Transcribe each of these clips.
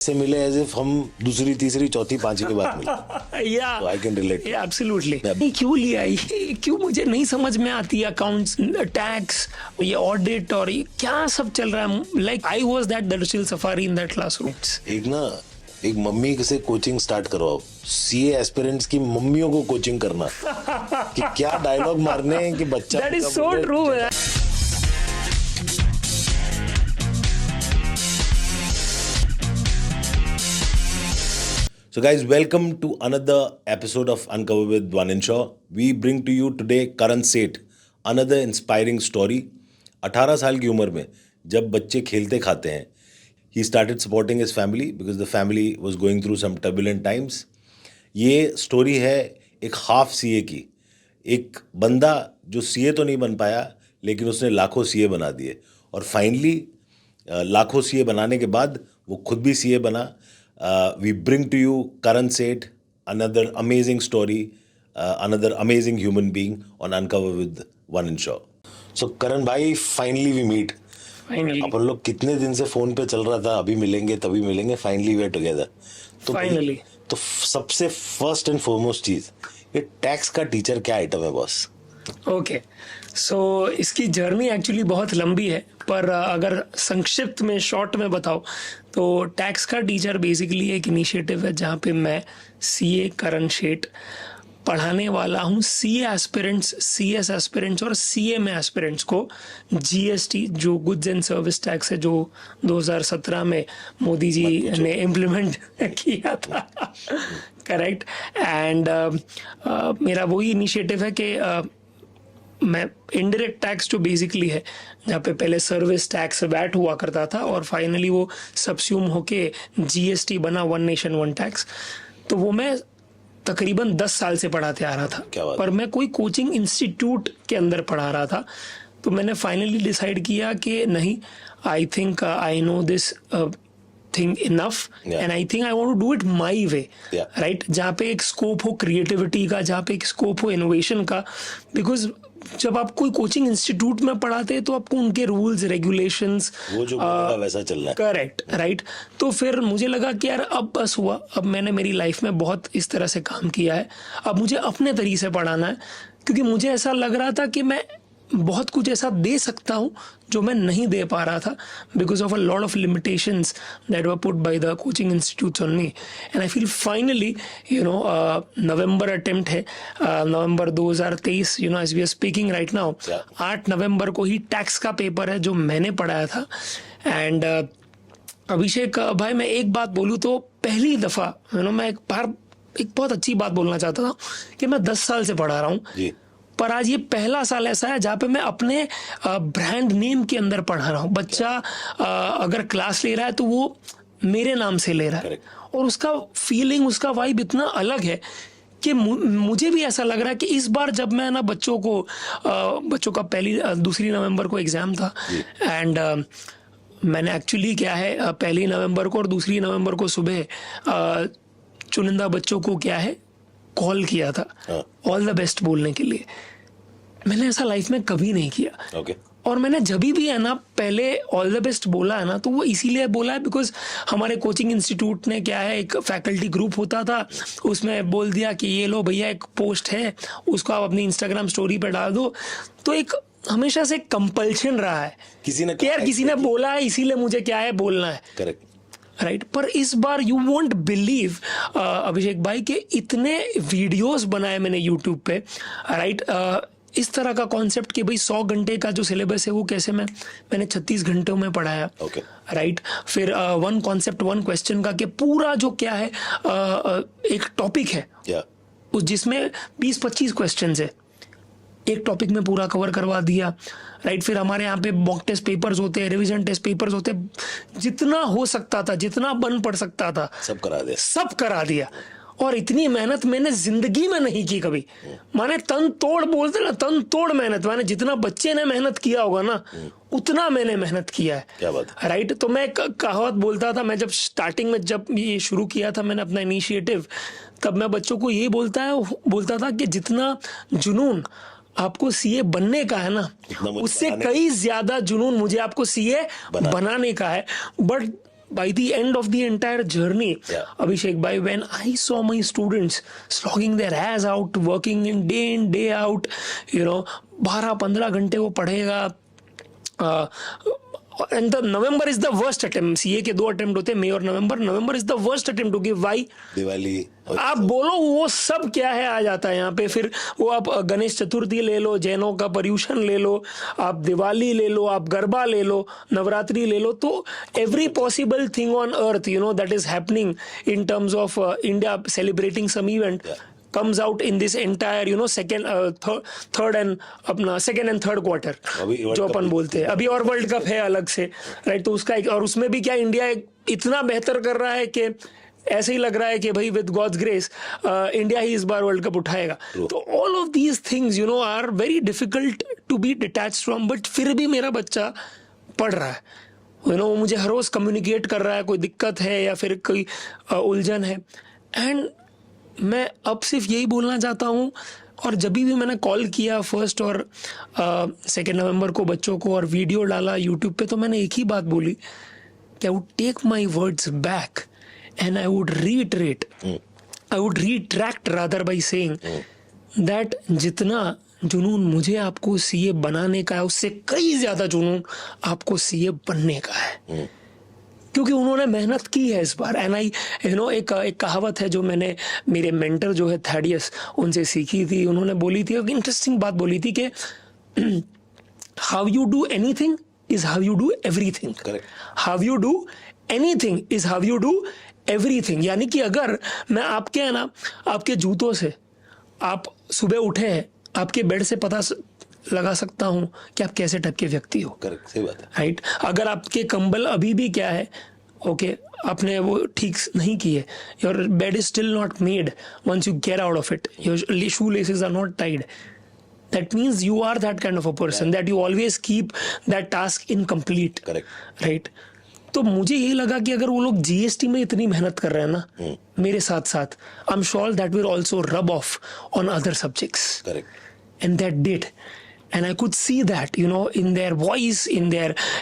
से मिले as if हम दूसरी तीसरी चौथी पांचवी के बाद मिले। या आई कैन रिलेट। एब्सोल्युटली। क्यों लिया ये, क्यों मुझे नहीं समझ में आती अकाउंट्स, टैक्स, ये ऑडिट और ये क्या सब चल रहा है। लाइक आई वाज दैट दिलशील सफारी इन दैट क्लासरूम। एक मम्मी से कोचिंग स्टार्ट करवाओ, सीए एस्पिरेंट्स की मम्मियों को कोचिंग करना कि क्या डायलॉग मारने हैं कि बच्चा। That is so true. So guys, welcome to another episode of Uncover with Vanin Shaw. We bring to you today Karan Seth, another inspiring story. 18 साल की उम्र में जब बच्चे खेलते खाते हैं, he started supporting his family because the family was going through some turbulent times. ये स्टोरी है एक हाफ सीए की। एक बंदा जो सीए तो नहीं बन पाया लेकिन उसने लाखों सीए बना दिए और फाइनली लाखों सीए बनाने के बाद वो खुद भी सीए बना। We bring to you Karan Seth, another amazing story, another amazing human being on Uncover with Vanin Shaw. So Karan भाई, finally we meet. Finally. अपन लोग कितने दिन से फोन पे चल रहा था, अभी मिलेंगे तभी मिलेंगे, फाइनली वी आर टुगेदर। तो फाइनली तो सबसे फर्स्ट एंड फॉरमोस्ट चीज, ये टैक्स का टीचर क्या आइटम है बॉस? ओके, सो इसकी जर्नी एक्चुअली बहुत लंबी है, पर अगर संक्षिप्त में शॉर्ट में बताओ तो टैक्स का टीचर बेसिकली एक इनिशिएटिव है जहाँ पे मैं सीए करण सेठ पढ़ाने वाला हूँ सीए एस्पिरेंट्स, सीएस एस्पिरेंट्स और सीएमए एस्पिरेंट्स को जीएसटी जो गुड्स एंड सर्विस टैक्स है जो 2017 में मोदी जी ने इम्प्लीमेंट किया था। करेक्ट। एंड मेरा वही इनिशिएटिव है कि मैं इनडायरेक्ट टैक्स जो बेसिकली है जहाँ पे पहले सर्विस टैक्स वैट हुआ करता था और फाइनली वो सबस्यूम होके जीएसटी बना, वन नेशन वन टैक्स, तो वो मैं तकरीबन 10 साल से पढ़ाते आ रहा था। पर मैं कोई कोचिंग इंस्टीट्यूट के अंदर पढ़ा रहा था, तो मैंने फाइनली डिसाइड किया कि नहीं, I think I know this thing enough and I think I want to do it my way, right. जहाँ पे एक स्कोप हो क्रिएटिविटी का, जहाँ पे एक स्कोप हो इनोवेशन का, बिकॉज जब आप कोई कोचिंग इंस्टीट्यूट में पढ़ाते हैं तो आपको उनके रूल्स रेगुलेशंस वो जो वैसा चल रहा है। Correct, right. तो फिर मुझे लगा कि यार अब बस हुआ, अब मैंने मेरी लाइफ में बहुत इस तरह से काम किया है, अब मुझे अपने तरीके से पढ़ाना है, क्योंकि मुझे ऐसा लग रहा था कि मैं बहुत कुछ ऐसा दे सकता हूँ जो मैं नहीं दे पा रहा था because of a lot of limitations that were put by the coaching institutes on me. And I feel finally November attempt है, November 2023, as we are speaking right now, 8 November को ही टैक्स का पेपर है जो मैंने पढ़ाया था। And अभिषेक भाई, मैं एक बात बोलूँ तो पहली दफ़ा मैं एक बहुत अच्छी बात बोलना चाहता था कि मैं 10 साल से पढ़ा रहा हूँ, पर आज ये पहला साल ऐसा है जहाँ पे मैं अपने ब्रांड नेम के अंदर पढ़ा रहा हूँ। बच्चा अगर क्लास ले रहा है तो वो मेरे नाम से ले रहा है और उसका फीलिंग, उसका वाइब इतना अलग है कि मुझे भी ऐसा लग रहा है कि इस बार जब मैं ना बच्चों का 2 नवंबर को एग्ज़ाम था एंड मैंने एक्चुअली क्या है 1 नवंबर को और 2 नवंबर को सुबह चुनिंदा बच्चों को क्या है कॉल किया था ऑल द बेस्ट बोलने के लिए। मैंने ऐसा लाइफ में कभी नहीं किया। और मैंने जब भी है ना पहले ऑल द बेस्ट बोला है ना, तो वो इसीलिए बोला है बिकॉज हमारे कोचिंग इंस्टीट्यूट ने क्या है एक फैकल्टी ग्रुप होता था, उसमें बोल दिया कि ये लो भैया एक पोस्ट है, उसको आप अपनी इंस्टाग्राम स्टोरी पे डाल दो। तो एक हमेशा से कंपल्शन रहा है किसी ने बोला है इसीलिए मुझे क्या है बोलना है। Correct, right. पर इस बार यू वोंट बिलीव अभिषेक भाई के इतने वीडियोस बनाए मैंने यूट्यूब पे, राइट। इस तरह का कॉन्सेप्ट कि भाई 100 घंटे का जो सिलेबस है वो कैसे मैंने 36 घंटों में पढ़ाया, राइट। फिर 1 कॉन्सेप्ट 1 क्वेश्चन का कि पूरा जो क्या है एक टॉपिक है जिसमें 20-25 क्वेश्चन है, एक टॉपिक में पूरा कवर करवा दिया, राइट। फिर हमारे यहाँ पे मॉक टेस्ट पेपर्स होते हैं, रिवीजन टेस्ट पेपर्स होते हैं, जितना हो सकता था, जितना बन पड़ सकता था सब करा दिया। और इतनी मेहनत मैंने जिंदगी में नहीं की कभी। माने तन तोड़ बोलते ना, तन तोड़ मेहनत, माने जितना बच्चे ने मेहनत किया होगा ना उतना मैंने मेहनत किया है। क्या बात, राइट। तो मैं कहावत बोलता था, मैं जब स्टार्टिंग में जब ये शुरू किया था मैंने अपना इनिशिएटिव, तब मैं बच्चों को ये बोलता था कि जितना जुनून आपको सीए बनने का है ना, उससे कई ज्यादा जुनून मुझे आपको सीए बनाने का है। But by the end of the entire journey, Yeah. Abhishek bhai, when I saw my students slogging their ass out, working day in day out, 12-15 घंटे वो पढ़ेगा, and the November is the worst attempt. CA के 2 attempt होते हैं, मई और November is the worst attempt to give. Why? Diwali आप बोलो वो सब क्या है आ जाता है यहाँ पे. फिर वो आप गणेश चतुर्थी ले लो, जैनों का पर्यूषण ले लो, आप दिवाली ले लो, आप गरबा ले लो, नवरात्रि ले लो. तो every possible thing on earth that is happening in terms of India celebrating some event comes out in this entire second and third quarter जो अपन बोलते हैं. अभी और वर्ल्ड कप है अलग से, राइट. तो उसका और उसमें भी क्या इंडिया इतना बेहतर कर रहा है कि ऐसे ही लग रहा है कि भाई विद गॉड्स ग्रेस इंडिया ही इस बार वर्ल्ड कप उठाएगा. तो all of these things are very difficult to be detached from. But फिर भी मेरा बच्चा पढ़ रहा है, वो मुझे हर रोज कम्युनिकेट कर रहा है, कोई दिक्कत है या फिर कोई उलझन है. एंड मैं अब सिर्फ यही बोलना चाहता हूँ, और जब भी मैंने कॉल किया 1 और 2 नवंबर को बच्चों को और वीडियो डाला यूट्यूब पे, तो मैंने एक ही बात बोली कि I would take my words back and I would reiterate, I would retract rather by saying that जितना जुनून मुझे आपको सीए बनाने का है, उससे कई ज्यादा जुनून आपको सीए बनने का है. क्योंकि उन्होंने मेहनत की है इस बार. एंड आई एक कहावत है जो मैंने मेरे मेंटर जो है थैडियस, उनसे सीखी थी. उन्होंने बोली थी, एक इंटरेस्टिंग बात बोली थी कि how you do anything is how you do everything. How you do anything is how you do everything. यानी कि अगर मैं आपके जूतों से आप सुबह उठे हैं, आपके बेड से पता लगा सकता हूं कि आप कैसे टाइप के व्यक्ति हो. करेक्ट, सही बात है, राइट. अगर आपके कंबल अभी भी क्या है, ओके, आपने वो ठीक नहीं किए, your bed is still not made once you get out of it, your shoe laces are not tied, that means you are that kind of a person, that you always keep that task incomplete. Correct. Right. तो मुझे यही लगा कि अगर वो लोग GST में इतनी मेहनत कर रहे हैं ना मेरे साथ साथ, I am sure that will also rub off on other subjects. Correct. And that did. And I could see that, in their voice,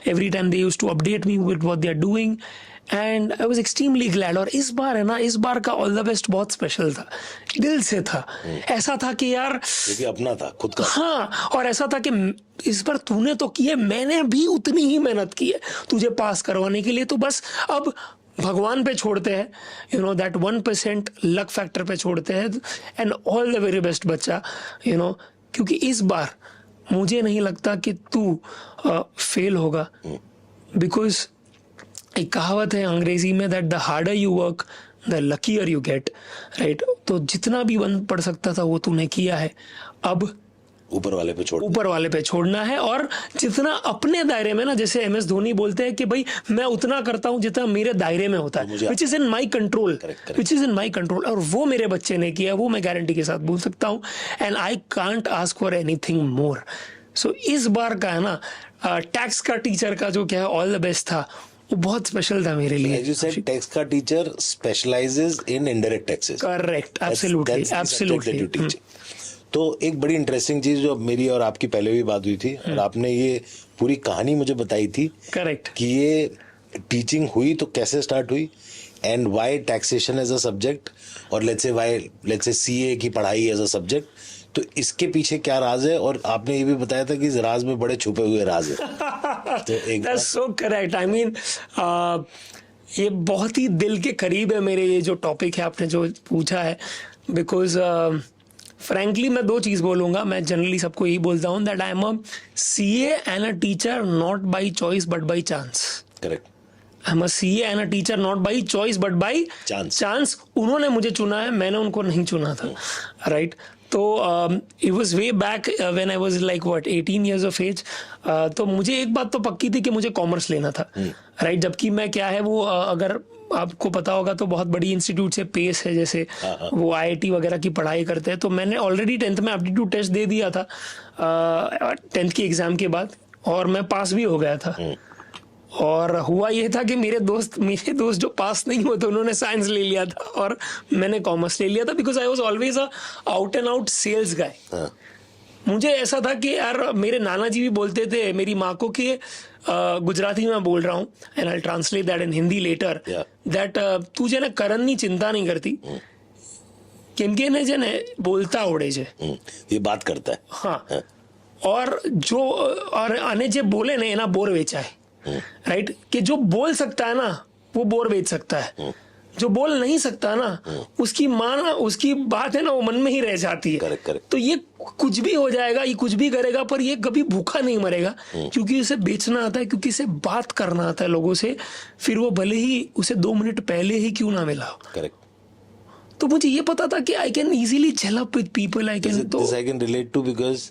every time they used to update me with what they are doing. And I was extremely glad. और इस बार का all the best बहुत special था, दिल से था. ऐसा था कि यार क्योंकि अपना था खुद का. हाँ, और ऐसा था कि इस बार तूने तो किए, मैंने भी उतनी ही मेहनत की है तुझे पास करवाने के लिए. तो बस अब भगवान पे छोड़ते हैं, दैट 1% लक फैक्टर पे छोड़ते हैं. And all the very best बच्चा, क्योंकि इस बार मुझे नहीं लगता कि तू फेल होगा. बिकॉज एक कहावत है अंग्रेजी में, that the harder you work the luckier you get. Right. तो जितना भी वन पढ़ सकता था वो तूने किया है, अब ऊपर वाले पे छोड़ना है. और जितना अपने दायरे में ना, जैसे MS धोनी बोलते हैं कि भाई मैं उतना करता हूं जितना मेरे दायरे में होता है, which is in my control, which is in my control. और वो मेरे बच्चे ने किया, वो मैं गारंटी के साथ बोल सकता हूं. And I can't ask for anything more. So इस बार का है ना टैक्स का टीचर का जो क्या है ऑल द बेस्ट था, वो बहुत स्पेशल था मेरे लिए. As you said, टैक्स का teacher specializes in indirect taxes. Correct, absolutely, absolutely. तो एक बड़ी इंटरेस्टिंग चीज जो मेरी और आपकी पहले भी बात हुई थी, और आपने ये पूरी कहानी मुझे बताई थी. करेक्ट. कि ये टीचिंग हुई तो कैसे स्टार्ट हुई, and why taxation as a subject, और लेट्स से सीए की पढ़ाई एज अ सब्जेक्ट. तो इसके पीछे क्या राज है, और आपने ये भी बताया था कि इस राज में बड़े छुपे हुए राज है. तो एक That's so correct. I mean, ये बहुत ही दिल के करीब है मेरे, ये जो टॉपिक है आपने जो पूछा है. बिकॉज फ्रैंकली मैं 2 चीज बोलूंगा. मैं जनरली सबको यही बोलता हूँ that I am a CA and a teacher not by choice but by chance. Correct. I am a CA and a teacher not by choice but by chance. उन्होंने मुझे चुना है, मैंने उनको नहीं चुना था. राइट. तो it was way back when I was like 18 years of age. तो मुझे एक बात तो पक्की थी कि मुझे कॉमर्स लेना था. राइट. जबकि मैं क्या है वो अगर आपको पता होगा तो बहुत बड़ी इंस्टीट्यूट से पेस है, जैसे वो IIT वगैरह की पढ़ाई करते हैं. तो मैंने ऑलरेडी 10th में एप्टीट्यूड टेस्ट दे दिया था 10th की एग्जाम के बाद, और मैं पास भी हो गया था. और हुआ ये था कि मेरे दोस्त जो पास नहीं हुए थे उन्होंने साइंस ले लिया था और मैंने कॉमर्स ले लिया था. Because I was always a out and out sales guy. मुझे ऐसा था कि यार मेरे नाना जी भी बोलते थे मेरी माँ को कि गुजराती में बोल रहा हूँ and I translate that in Hindi later that तुझे ना करनની ચિંતા नहीं करती કેમ કે એને છે ને બોલતા આવડે છે ये बात करता है हाँ और जो और आने जे बोले ना एना बोर वेचाय राइट कि जो बोल सकता है ना वो बोर बेच सकता है जो बोल नहीं सकता ना उसकी मान उसकी बात है ना वो मन में ही रह जाती है करेक्ट तो ये कुछ भी हो जाएगा ये कुछ भी करेगा पर ये कभी भूखा नहीं मरेगा क्योंकि उसे बेचना आता है क्योंकि इसे बात करना आता है लोगों से फिर वो भले ही उसे 2 मिनट पहले ही क्यों ना मिला करेक्ट तो मुझे ये पता था कि I can easily gel up with people I can this I can relate to because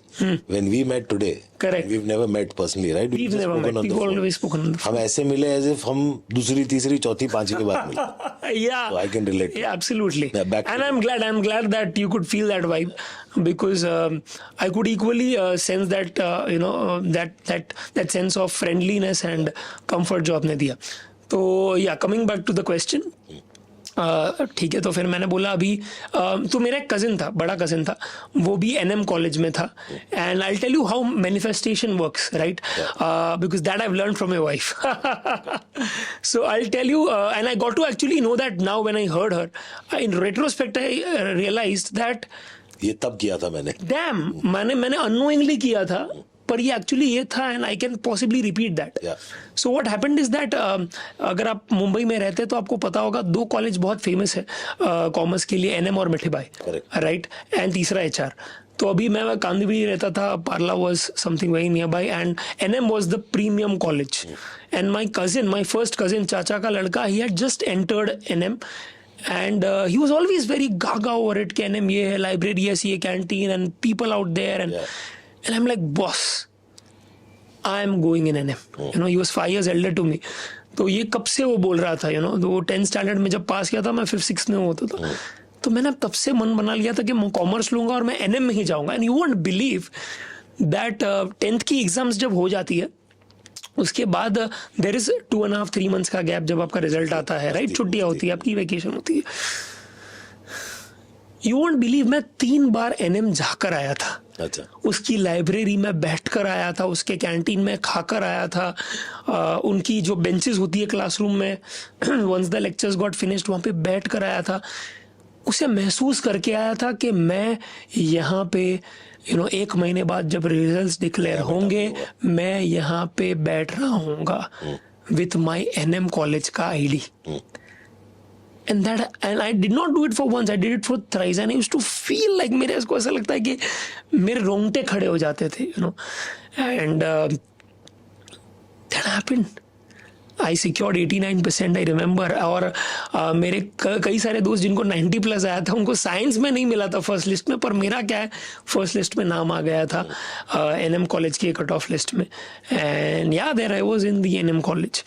when we met today Correct. we've never met personally right we've never met we've always spoken on the phone हम ऐसे मिले as if हम दूसरी तीसरी चौथी पांचवी बार मिले yeah so I can relate yeah absolutely Yeah, back to and I'm glad that you could feel that vibe because I could equally sense that that sense of friendliness and comfort जो आपने दिया तो yeah coming back to the question ठीक है तो फिर मैंने बोला अभी तो मेरा एक कजिन था बड़ा कजिन था वो भी एनएम कॉलेज में था and I tell you how manifestation works right because that I have learn from my wife so I tell you and I got to actually know that now when I heard her in retrospect I realized that ये तब किया था मैंने dam मैंने unknowingly किया था पर ये एक्चुअली ये था and I can possibly repeat that so what happened is that अगर आप मुंबई में रहते तो आपको पता होगा 2 कॉलेज बहुत फेमस है कॉमर्स के लिए एनएम और मिठीबाई राइट एंड तीसरा एचआर तो अभी मैं कांदिवली रहता था Parla was something very nearby and NM was the premium college and my first cousin चाचा का लड़का ही had just entered NM and he was always very gaga over it कि एनएम ये है लाइब्रेरी ऐसी है canteen and people out there and I'm like, boss, I am going in NM. You know, he was 5 years elder to me. तो ये कब से वो बोल रहा था तो वो 10th स्टैंडर्ड में जब पास किया था मैं 5th 6th में होता था तो मैंने तब से मन बना लिया था कि मैं कॉमर्स लूंगा और मैं एनएम में ही जाऊंगा and you won't believe that 10th की एग्जाम्स जब हो जाती है उसके बाद देयर इज 2.5-3 months का गैप जब आपका रिजल्ट आता है राइट छुट्टियां होती है आपकी वेकेशन होती है यू वोंट बिलीव मैं 3 बार एनएम जाकर आया था अच्छा उसकी लाइब्रेरी में बैठकर आया था उसके कैंटीन में खाकर आया था उनकी जो बेंचेस होती है क्लासरूम में once the lectures got finished वहाँ पे बैठ कर आया था उसे महसूस करके आया था कि मैं यहाँ पे 1 महीने बाद जब रिजल्ट्स डिक्लेयर होंगे मैं यहाँ पे बैठ रहा हूँगा विथ माई एनएम कॉलेज का ID and I did not do it for once, I did it for thrice and I used to feel like मेरे को ऐसा लगता है कि मेरे रोंगटे खड़े हो जाते थे and that happened. I secured 89% I remember और मेरे कई सारे दोस्त जिनको 90+ आया था उनको साइंस में नहीं मिला था फर्स्ट लिस्ट में पर मेरा क्या है फर्स्ट लिस्ट में नाम आ गया था एनएम कॉलेज की कट ऑफ लिस्ट में एंड या there I was in the NM college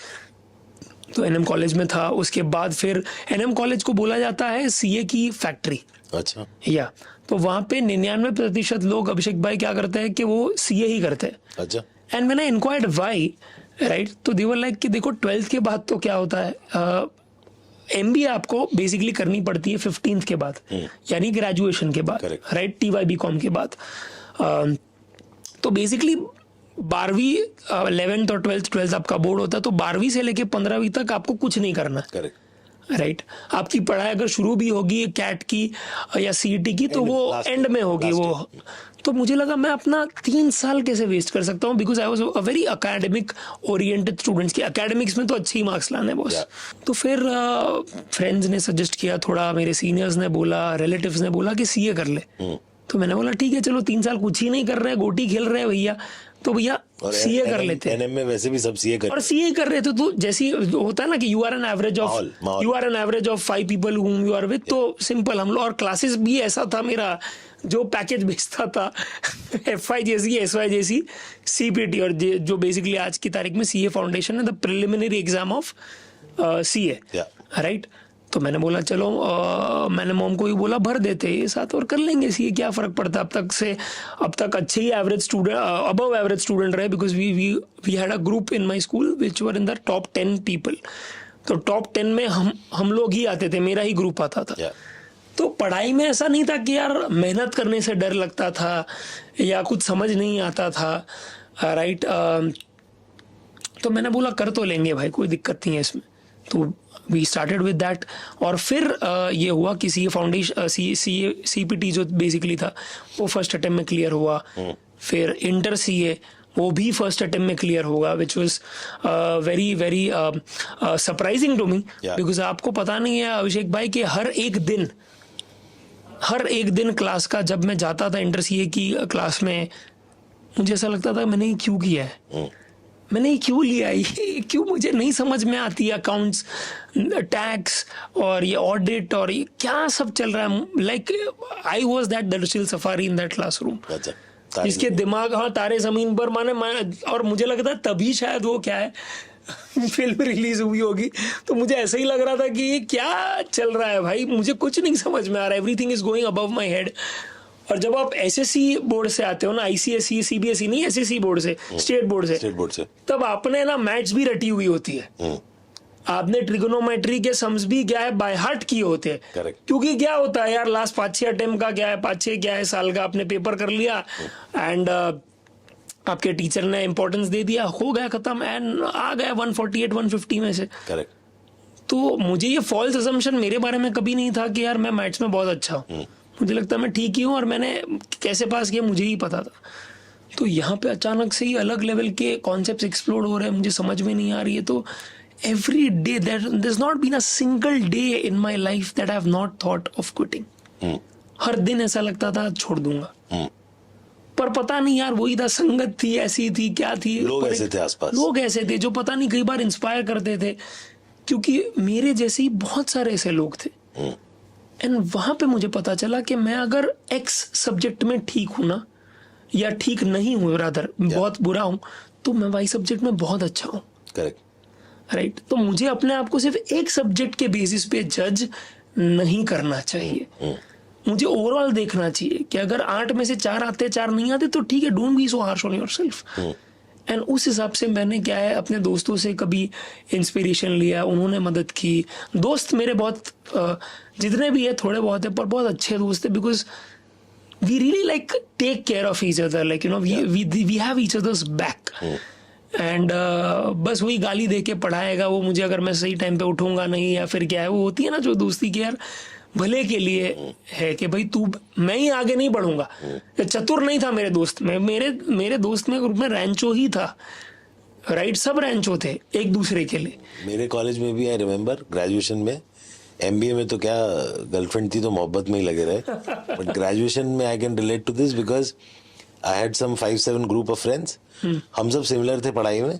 तो एनएम कॉलेज में था उसके बाद फिर एनएम कॉलेज को बोला जाता है सीए की फैक्ट्री अच्छा या तो वहाँ पे 99% लोग अभिषेक भाई क्या करते हैं कि वो सीए ही करते हैं अच्छा and when I inquired why right तो दे वर लाइक कि देखो 12th के बाद तो क्या होता है एमबीए आपको बेसिकली करनी पड़ती है 15th के बाद यानी ग्रेजुएशन के बाद राइट टीवाई कॉम के बाद तो बेसिकली 12वीं 11th और 12th आपका बोर्ड होता है तो 12वीं से लेके 15वीं तक आपको कुछ नहीं करना राइट आपकी पढ़ाई अगर शुरू भी होगी कैट की या सीईटी की तो वो एंड में होगी वो तो मुझे लगा मैं अपना 3 साल कैसे वेस्ट कर सकता हूँ because I was a very academic oriented students की एकेडमिक्स में तो अच्छे ही मार्क्स लाने बॉस तो फिर फ्रेंड्स ने सजेस्ट किया थोड़ा मेरे सीनियर्स ने बोला रिलेटिव्स ने बोला कि सीए कर ले तो मैंने बोला ठीक है चलो 3 साल कुछ ही नहीं कर रहे गोटी खेल रहे भैया तो भैया सीए कर लेते हैं एनएम में वैसे भी सब सीए कर और सीए कर रहे थे तो जैसे होता है ना कि you are an average of 5 people whom you are with तो सिंपल हम लोग और क्लासेस भी ऐसा था मेरा जो पैकेज भेजता था एफआई जैसी एसवाई जैसी सीपीटी और जो बेसिकली आज की तारीख में सीए फाउंडेशन है the preliminary exam of CA right तो मैंने बोला चलो मैंने मॉम को ही बोला भर देते ये साथ और कर लेंगे सीए क्या फर्क पड़ता अब तक अच्छे ही average student above average student रहे because we had a group in my school which were in the top 10 people तो टॉप 10 में हम लोग ही आते थे मेरा ही ग्रुप आता था तो पढ़ाई में ऐसा नहीं था कि यार मेहनत करने से डर लगता था या कुछ समझ नहीं आता था, राइट। तो मैंने बोला कर तो लेंगे भाई, कोई दिक्कत नहीं है इसमें। तो वी स्टार्टेड विद दैट। और फिर ये हुआ कि सी ए फाउंडेशन CPT जो बेसिकली था वो फर्स्ट अटेम्प्ट में क्लियर हुआ। फिर इंटर CA वो भी फर्स्ट अटेम्प्ट में क्लियर होगा, which was very very surprising to me, because आपको पता नहीं है अभिषेक भाई कि हर एक दिन क्लास का जब मैं जाता था इंटर CA की क्लास में, मुझे ऐसा लगता था मैंने ये क्यों किया है, मैंने ये क्यों लिया, ये क्यों मुझे नहीं समझ में आती है, अकाउंट्स, टैक्स और ये ऑडिट और ये क्या सब चल रहा है। लाइक आई वॉज दैट दरअसल सफारी इन दैट क्लासरूम, जिसके दिमाग, हाँ, तारे जमीन पर और मुझे लगता है तभी शायद वो क्या है फिल्म रिलीज हुई होगी, तो मुझे ऐसा ही लग रहा था कि ये क्या चल रहा है भाई, मुझे कुछ नहीं समझ में आ रहा है, everything is going above my head. और जब आप SSC बोर्ड से आते हो ना, ICSE CBSE नहीं, SSC बोर्ड से, स्टेट बोर्ड से, तब आपने ना मैथ्स भी रटी हुई होती है, आपने ट्रिगोनोमेट्री के सम्स भी क्या है बाय हार्ट किए होते हैं। Correct. क्योंकि क्या होता है यार, लास्ट 5-6 अटेम्प्ट का क्या है, 5-6 क्या है साल का आपने पेपर कर लिया एंड आपके टीचर ने इंपॉर्टेंस दे दिया, हो गया खत्म, एंड आ गया 148-150 में से। करेक्ट। तो मुझे ये फॉल्स असम्पशन मेरे बारे में कभी नहीं था कि यार मैं मैथ्स में बहुत अच्छा हूँ, मुझे लगता है मैं ठीक ही हूँ, और मैंने कैसे पास किया मुझे ही पता था। तो यहाँ पे अचानक से ही अलग लेवल के कॉन्सेप्ट्स एक्सप्लोर हो रहे हैं, मुझे समझ में नहीं आ रही है। तो every day there's not been a single day in my life that I have not thought of quitting. हर दिन ऐसा लगता था छोड़ दूंगा, पर पता नहीं यार वही था, संगत थी ऐसी थी, क्या थी, लोग ऐसे थे आसपास, लोग ऐसे थे जो पता नहीं कई बार इंस्पायर करते थे, क्योंकि मेरे जैसे ही बहुत सारे ऐसे लोग थे। एंड वहां पे मुझे पता चला कि मैं अगर X सब्जेक्ट में ठीक हूं ना, या ठीक नहीं हूं रादर, बहुत बुरा हूं, तो मैं Y सब्जेक्ट में बहुत अच्छा हूं। Correct, right. तो मुझे अपने आप को सिर्फ एक सब्जेक्ट के बेसिस पे जज नहीं करना चाहिए, मुझे ओवरऑल देखना चाहिए कि अगर 8 में से 4 आते 4 नहीं आते तो ठीक है, don't be so harsh on yourself. And उस हिसाब से मैंने क्या है अपने दोस्तों से कभी इंस्पिरेशन लिया, उन्होंने मदद की। दोस्त मेरे बहुत जितने भी है थोड़े बहुत है, पर बहुत अच्छे दोस्त है, because we really like take care of each other, like you know we have each others back. And बस वही गाली दे के पढ़ाएगा वो मुझे अगर मैं सही टाइम पे उठूंगा नहीं, या फिर क्या है वो होती है ना जो दोस्ती की यार भले के लिए है कि भाई तू, मैं ही आगे नहीं बढ़ूंगा। चतुर नहीं था मेरे दोस्त में, मेरे दोस्त में ग्रुप में रैंचो ही था, राइट, सब रैंचो थे एक दूसरे के लिए। मेरे कॉलेज में भी आई रिमेम्बर ग्रेजुएशन में, MBA में तो क्या गर्लफ्रेंड थी तो मोहब्बत में ही लगे रहे, बट ग्रेजुएशन में I can relate to this because I had some 5-7 group of friends, हम सब सिमिलर थे पढ़ाई में,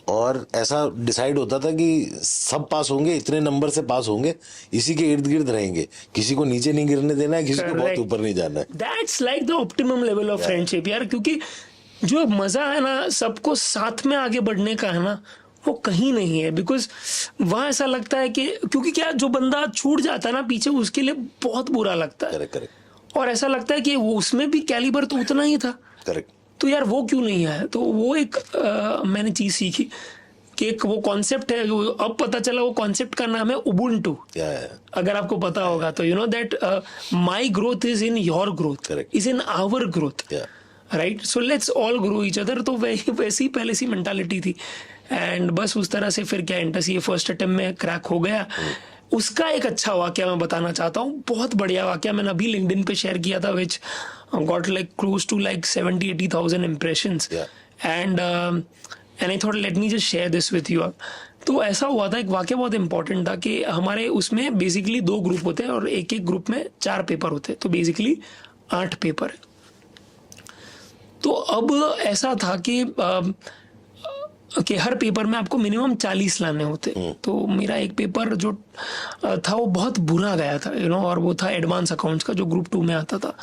और ऐसा डिसाइड होता था कि सब पास होंगे, इतने नंबर से पास होंगे, इसी के इर्द गिर्द रहेंगे, किसी को नीचे नहीं गिरने देना है, किसी को बहुत ऊपर नहीं जाना है। That's like the optimum level of friendship यार, क्योंकि जो मजा है ना सबको साथ में आगे बढ़ने का है ना, वो कहीं नहीं है। बिकॉज वहां ऐसा लगता है कि क्योंकि क्या जो बंदा छूट जाता है ना पीछे, उसके लिए बहुत बुरा लगता है। करेक्ट। और ऐसा लगता है कि वो उसमें भी कैलिबर तो उतना ही था। करेक्ट। तो यार वो क्यों नहीं है, तो वो एक मैंने चीज सीखी कि एक वो कॉन्सेप्ट है, जो अब पता चला वो कॉन्सेप्ट का नाम है उबुंटू। अगर आपको पता होगा तो you know that my growth is in your growth, is in our growth, right. So let's all grow each other. तो वैसी पहले सी मेंटालिटी थी, एंड बस उस तरह से फिर क्या इंटर CA फर्स्ट अटेम्प्ट में क्रैक हो गया। उसका एक अच्छा वाक्य मैं बताना चाहता हूँ, बहुत बढ़िया वाक्य, मैंने अभी लिंक्डइन पे शेयर किया था, which got like close to like 70,000-80,000 impressions, and I thought let me just share this with you. तो ऐसा हुआ था, एक वाक्य बहुत इंपॉर्टेंट था कि हमारे उसमें बेसिकली 2 ग्रुप होते हैं और एक एक ग्रुप में 4 पेपर होते हैं, तो बेसिकली 8 पेपर है। तो अब ऐसा था कि हर पेपर में आपको मिनिमम 40 लाने होते। तो मेरा एक पेपर जो था वो बहुत बुरा गया था, यू नो, और वो था एडवांस अकाउंट्स का जो ग्रुप 2 में आता था,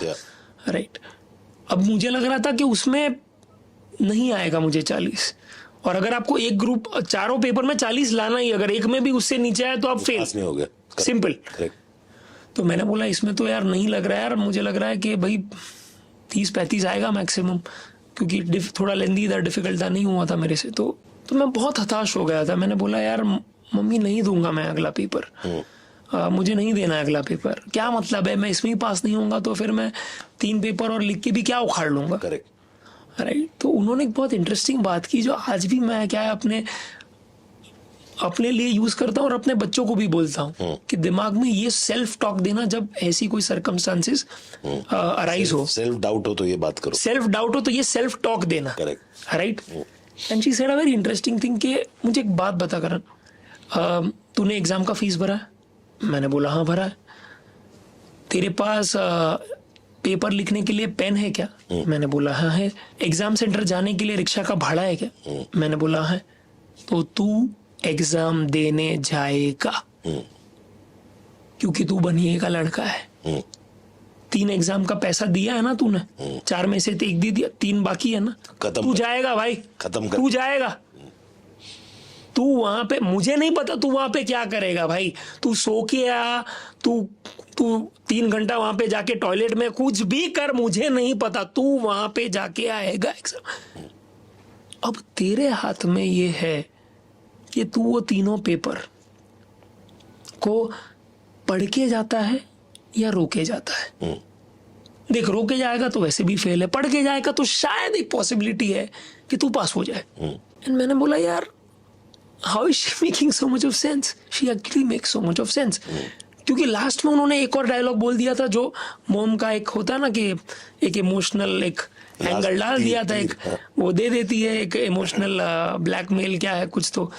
राइट। अब मुझे लग रहा था कि उसमें नहीं आएगा मुझे 40, और अगर आपको एक ग्रुप 4 पेपर में 40 लाना ही, अगर एक में भी उससे नीचे आया तो आप फेल, नहीं हो गया, सिंपल। तो मैंने बोला इसमें तो यार नहीं लग रहा है यार, मुझे लग रहा है कि भाई 30-35 आएगा मैक्सिमम, क्योंकि थोड़ा लेंदी था, डिफिकल्ट था, नहीं हुआ था मेरे से। तो मैं बहुत हताश हो गया था। मैंने बोला यार मम्मी नहीं दूंगा मैं अगला पेपर, मुझे नहीं देना है अगला पेपर। क्या मतलब है, मैं इसमें ही पास नहीं होऊंगा तो फिर मैं 3 पेपर और लिख के भी क्या उखाड़ लूंगा। करेक्ट। राइट। तो उन्होंने एक बहुत इंटरेस्टिंग बात की जो आज भी मैं क्या है अपने लिए यूज करता हूँ और अपने बच्चों को भी बोलता हूँ कि दिमाग में ये सेल्फ टॉक देना जब ऐसी कोई सर्कमस्टांसेस अराइज हो, सेल्फ डाउट हो तो ये बात करो, सेल्फ डाउट हो तो ये सेल्फ टॉक देना। Correct. Right. And she said a very interesting thing कि मुझे एक बात बता करण, तूने एग्जाम का फीस भरा है? मैंने बोला हाँ भरा है। तेरे पास पेपर लिखने के लिए पेन है क्या? मैंने बोला हाँ है। एग्जाम सेंटर जाने के लिए रिक्शा का भाड़ा है क्या? मैंने बोला हाँ। तो तू एग्जाम देने जाएगा क्योंकि तू बनिए का लड़का है। 3 एग्जाम का पैसा दिया है ना तूने, 4 में से 1 दे दिया, 3 बाकी है ना, तू जाएगा भाई, खत्म कर, तू जाएगा। तू वहां पे, मुझे नहीं पता तू वहां पे क्या करेगा भाई, तू सो के आ, तू 3 घंटा वहां पे जाके टॉयलेट में कुछ भी कर, मुझे नहीं पता, तू वहां पे जाके आएगा एग्जाम। अब तेरे हाथ में ये है कि तू वो तीनों पेपर को पढ़ के जाता है या रोके जाता है। देख, रोके जाएगा तो वैसे भी फेल है, पढ़ के जाएगा तो शायद एक पॉसिबिलिटी है कि तू पास हो जाए। एंड मैंने बोला यार, how is she making so much of sense? She actually makes so much of sense. क्योंकि लास्ट में उन्होंने एक और डायलॉग बोल दिया था जो मोम का एक होता है ना कि एक इमोशनल एक एंगल डाल दिया था, एक वो दे देती है एक इमोशनल ब्लैकमेल क्या है कुछ। तो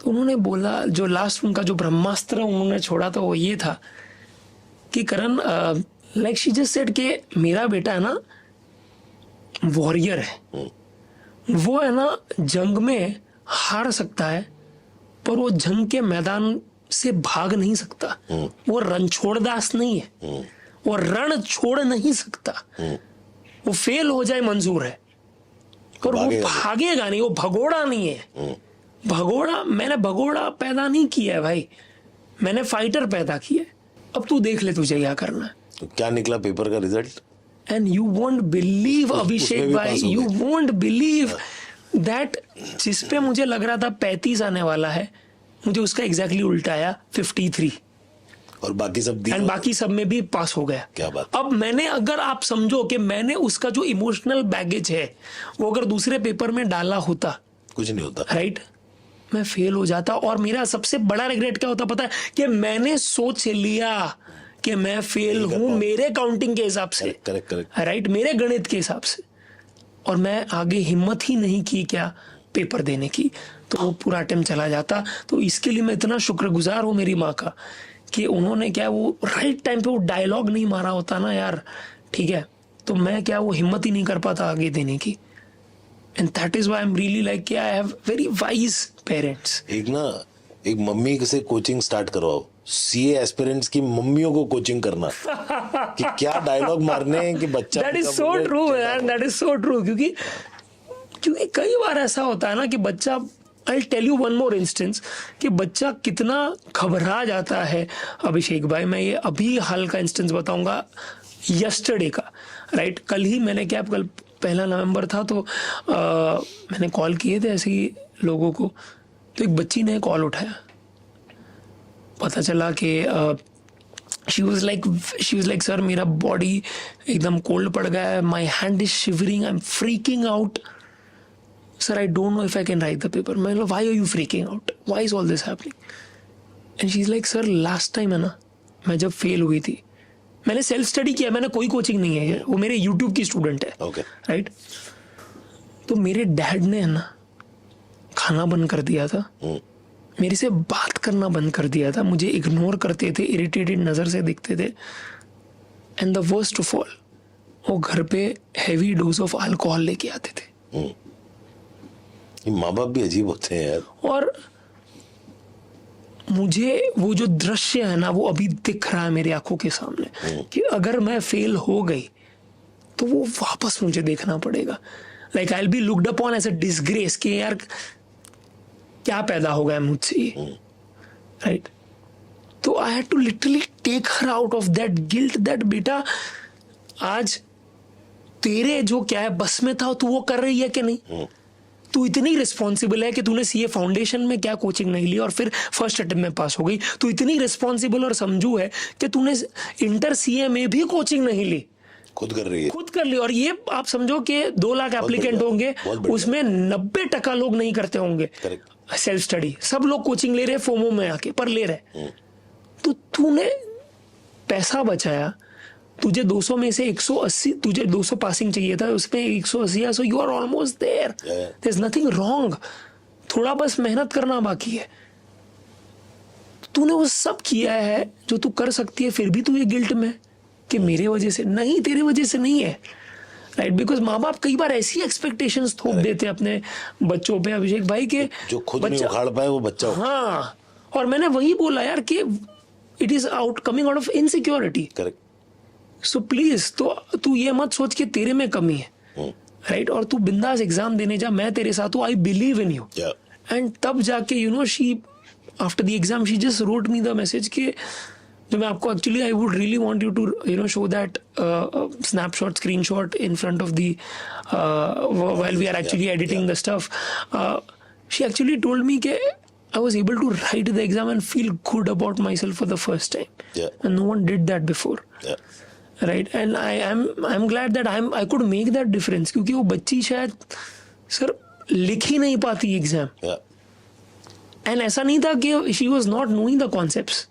उन्होंने बोला, जो लास्ट उनका जो ब्रह्मास्त्र उन्होंने छोड़ा था वो ये था कि करण, लाइक शी जस्ट सेड कि मेरा बेटा है ना वॉरियर है, वो है ना जंग में हार सकता है पर वो जंग के मैदान से भाग नहीं सकता। वो रण छोड़दास नहीं है, वो रण छोड़ नहीं सकता। वो फेल हो जाए मंजूर है पर वो भागेगा नहीं, वो भगोड़ा नहीं है। भगोड़ा, मैंने भगोड़ा पैदा नहीं किया है भाई, मैंने फाइटर पैदा किया है। अब तू देख ले तुझे क्या करना है। तो क्या निकला पेपर का result? And you won't believe Abhishek भाई, यू वोंट बिलीव दैट जिस पे मुझे लग रहा था 35 आने वाला है, मुझे उसका एग्जैक्टली उल्टा आया 53। और बाकी सब एंड बाकी सब में भी पास हो गया। क्या बात। अब मैंने, अगर आप समझो कि मैंने उसका जो इमोशनल बैगेज है वो अगर दूसरे पेपर में डाला होता, कुछ नहीं होता। राइट, मैं फेल हो जाता। और मेरा सबसे बड़ा रिग्रेट क्या होता पता है? कि मैंने सोच लिया कि मैं फेल हूं मेरे काउंटिंग के हिसाब से, करेक्ट, राइट, मेरे गणित के हिसाब से, और मैं आगे हिम्मत ही नहीं की क्या पेपर देने की, तो वो पूरा अटेम्प्ट चला जाता। तो इसके लिए मैं इतना शुक्रगुजार हूं मेरी माँ का कि उन्होंने क्या वो राइट टाइम पे वो डायलॉग नहीं मारा होता ना यार, ठीक है, तो मैं क्या वो हिम्मत ही नहीं कर पाता आगे देने की। And that is why I am really like I have very wise parents. एक मम्मी से कोचिंग स्टार्ट करवाओ, सीए एस्पिरेंट्स की मम्मियों को कोचिंग करना कि क्या डायलॉग मारने हैं कि बच्चा। That is so true man, that is so true. क्योंकि कई बार ऐसा होता है ना कि बच्चा, I tell you one more instance, कि बच्चा कितना घबरा जाता है। अभिषेक भाई, मैं ये अभी हाल का इंस्टेंस बताऊंगा, यस्टरडे का, राइट। कल ही मैंने क्या, कल 1 नवंबर था, तो मैंने कॉल किए थे ऐसे ही लोगों को, तो एक बच्ची ने कॉल उठाया, पता चला कि शी वाज लाइक सर मेरा बॉडी एकदम कोल्ड पड़ गया है, my hand is shivering, I am freaking out, sir I don't know if I can write the paper. मैं बोला why are you freaking out, why is all this happening? And she is like sir last time है ना, मैं जब fail हुई थी, मैंने self study किया, मैंने कोई कोचिंग नहीं है, वो मेरे यूट्यूब की स्टूडेंट है, राइट। तो मेरे डैड ने है ना खाना बंद कर दिया था, मेरे से बात करना बंद कर दिया था, मुझे इग्नोर करते थे, इरिटेटेड नजर से दिखते थे। And the worst of all, वो घर पे हैवी डोज ऑफ अल्कोहल लेके आते थे। माँ बाप भी अजीब होते हैं यार। और मुझे वो जो दृश्य है ना, वो अभी दिख रहा है मेरी आंखों के सामने कि अगर मैं फेल हो गई तो वो वापस मुझे देखना पड़ेगा। Like I will be looked upon as a disgrace कि यार क्या पैदा हो गया मुझसे, राइट। तो I had to literally take her out of that guilt, that बेटा आज तेरे जो क्या है बस में था, तू वो कर रही है कि नहीं? तू इतनी रिस्पॉन्सिबल है कि तूने सीए फाउंडेशन में क्या कोचिंग नहीं ली और फिर फर्स्ट अटेम्प्ट में पास हो गई। तू इतनी रिस्पॉन्सिबल और समझू है कि तूने इंटर सीए में भी कोचिंग नहीं ली, खुद कर रही है, खुद कर ली। और ये आप समझो कि 2 लाख एप्लीकेंट होंगे, उसमें 90% लोग नहीं करते होंगे सेल्फ स्टडी, सब लोग कोचिंग ले रहे हैं फोमो में आके, पर ले रहे। तो तूने पैसा बचाया, तुझे 200 में से 180, तुझे 200 पासिंग चाहिए था, उसमें 180, so you are almost there, there is nothing wrong, थोड़ा बस मेहनत करना बाकी है। तूने वो सब किया है जो तू कर सकती है, फिर भी तू ये गिल्ट में कि मेरे वजह से नहीं, तेरे वजह से नहीं है, राइट? बिकॉज माँ बाप कई बार ऐसी एक्सपेक्टेशंस थोप देते अपने बच्चों पे, अभिषेक भाई, के जो खुद नहीं उखाड़ पाए वो बच्चा। हाँ, और मैंने वही बोला यार कि it is coming out of insecurity. Correct. So please, तो तू ये मत सोच कि तेरे में कमी है, राइट? और तू बिंदास एग्जाम देने जा, मैं तेरे साथ हूँ, I believe in you. And तब जाके you know she after the exam she just wrote me the message कि जो मैं आपको actually I would really want you to you know show that snapshot screenshot in front of the while we are actually editing the stuff. She actually told me कि I was able to write the exam and feel good about myself for the first time. And no one did that before. Right? And I'm glad that I could make that difference, क्योंकि वो बच्ची शायद sir लिख ही नहीं पाती exam. And ऐसा नहीं था कि she was not knowing the concepts.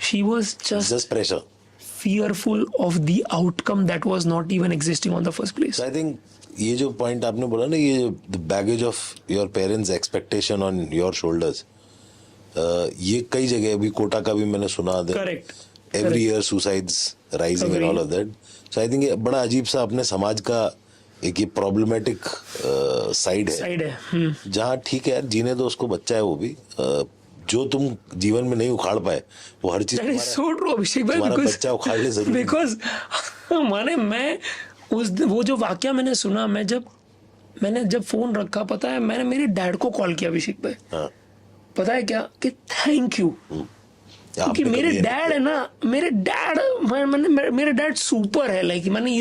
She was just pressure, fearful of the outcome that was not even existing on the first place. So I think ये जो पॉइंट आपने बोला ना, ये the baggage of your parents expectation on your shoulders, ये कई जगह अभी कोटा का भी मैंने सुना, correct, every year suicides rising and all of that. So I think ये बड़ा अजीब सा अपने समाज का एक ये प्रॉब्लमेटिक साइड है, जहाँ ठीक है यार जीने दो उसको, बच्चा है वो भी, जो तुम जीवन में नहीं उखाड़ पाए वो हर चीज तुम्हारा बच्चा उखाड़ ले जरूर। बिकॉज माने मैं वो जो वाकया मैंने सुना, मैंने जब फोन रखा, पता है मैंने मेरे डैड को कॉल किया अभिषेक भाई। पता है क्या कि थैंक यू, क्योंकि मेरे डैड है ना, मेरे डैड सुपर है, लाइक मैंने he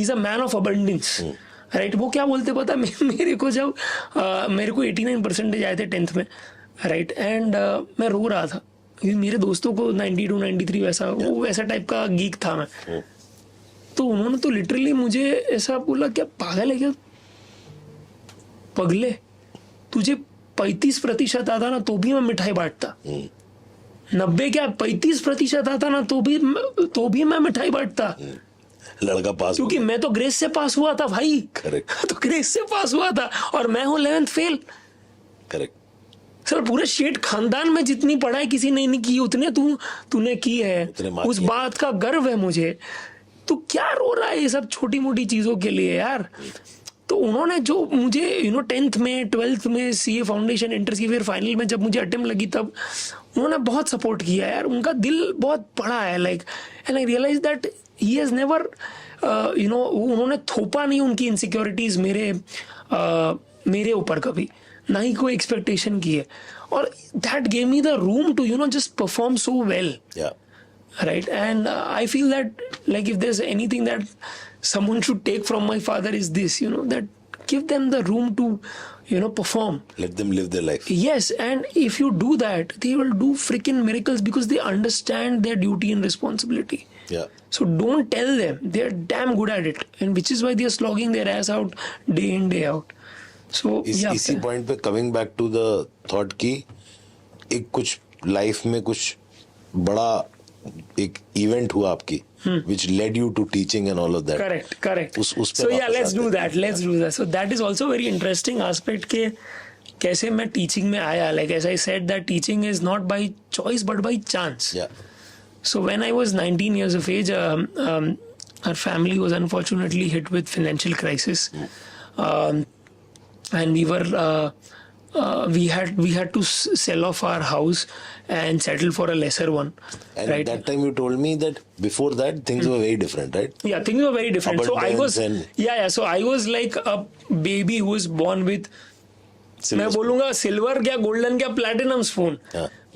is a man of abundance, right? वो क्या बोलते पता मेरे को, जब मेरे को 89% आए थे 10th में, राइट? एंड मैं रो रहा था क्योंकि मेरे दोस्तों को 92 93 वैसा टाइप का गीक था मैं। तो उन्होंने तो लिटरली मुझे ऐसा बोला, क्या पागल है क्या, पगले, तुझे 35% आता ना तो भी मैं मिठाई बांटता, 90 क्या 35% आता ना तो भी मैं मिठाई बांटता, लड़का पास, क्योंकि मैं तो ग्रेस से पास हुआ था भाई। करेक्ट। तो ग्रेस से पास हुआ था और मैं हूँ 11th फेल। करेक्ट। सर पूरे शेठ खानदान में जितनी पढ़ाई किसी ने नहीं की, उतने तूने की है, उस बात का गर्व है मुझे। तो क्या रो रहा है ये सब छोटी मोटी चीजों के लिए यार? तो उन्होंने जो मुझे 10th में 12th में सीए फाउंडेशन इंटर की, फिर फाइनल में जब मुझे अटेम्प्ट लगी तब उन्होंने बहुत सपोर्ट किया यार, उनका दिल बहुत बड़ा है, like, and I realize that he has never उन्होंने थोपा नहीं उनकी इनसिक्योरिटीज मेरे ऊपर कभी, ना ही कोई एक्सपेक्टेशन की है, और that gave me the room to just perform so well, right? And I feel that like if there's anything that someone should take from my father is this, that give them the room to perform, let them live their life. Yes, and if you do that, they will do freaking miracles because they understand their duty and responsibility. So don't tell them, they're damn good at it, and which is why they're slogging their ass out day in day out. So इसी point पे coming back to the thought की एक कुछ life में कुछ बड़ा एक event हुआ आपकी, which led you to teaching and all of that. Correct. उस पे so yeah, let's do that. So that is also very interesting aspect के कैसे मैं teaching में आया. Like as I said, that teaching is not by choice but by chance. So when I was 19 years of age, our family was unfortunately hit with financial crisis, and we were we had to sell off our house and settle for a lesser one. And right? That time you told me that before that things were very different, right? Yeah, things were very different. So I was so I was like a baby who was born with, मैं बोलूंगा silver क्या golden क्या platinum spoon,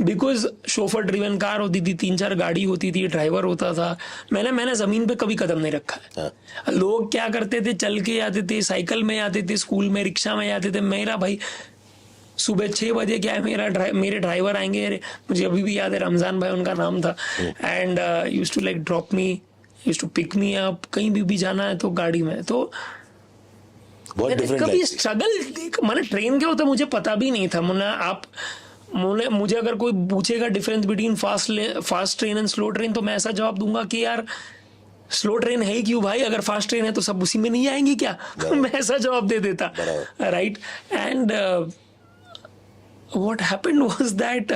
because chauffeur driven car होती थी, 3-4 गाड़ी होती थी, driver होता था। मैंने जमीन पे कभी कदम नहीं रखा है। हाँ। लोग क्या करते थे, चल के आते थे, साइकिल में आते थे, स्कूल में रिक्शा में आते थे। मेरा भाई सुबह 6 बजे क्या है, मेरे ड्राइवर आएंगे, मुझे अभी भी याद है, रमजान भाई उनका नाम था, and used to like drop me, used to pick me up, कहीं भी जाना है तो गाड़ी में। तो कभी स्ट्रगल, मैंने ट्रेन क्या होता मुझे पता भी नहीं था। मुझे अगर कोई पूछेगा difference between fast train and slow train, तो मैं ऐसा जवाब दूंगा कि यार स्लो ट्रेन है ही क्यों भाई, अगर फास्ट ट्रेन है तो सब उसी में नहीं आएंगे क्या? मैं ऐसा जवाब दे देता, right. And what happened was that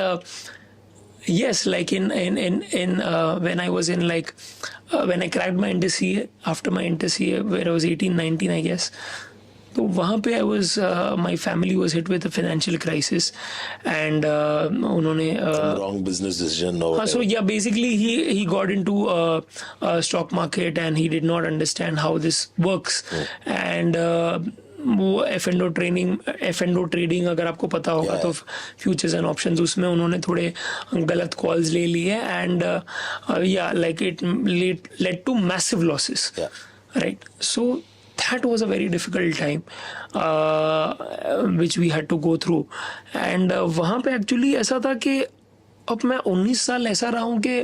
yes, like in when I was in like when I cracked my inter CA, after my inter CA where I was 18-19 I guess, तो वहाँ पे I was my family was hit with a financial crisis, and उन्होंने wrong business decision or so yeah, basically he got into stock market and he did not understand how this works, and वो F&O trading अगर आपको पता होगा तो futures and options, उसमें उन्होंने थोड़े गलत कॉल्स ले लिए, एंड या like it led to massive losses, right. So that was a very difficult time which we had to go through, and वहाँ पे एक्चुअली ऐसा था कि अब मैं 19 साल ऐसा रहा हूँ कि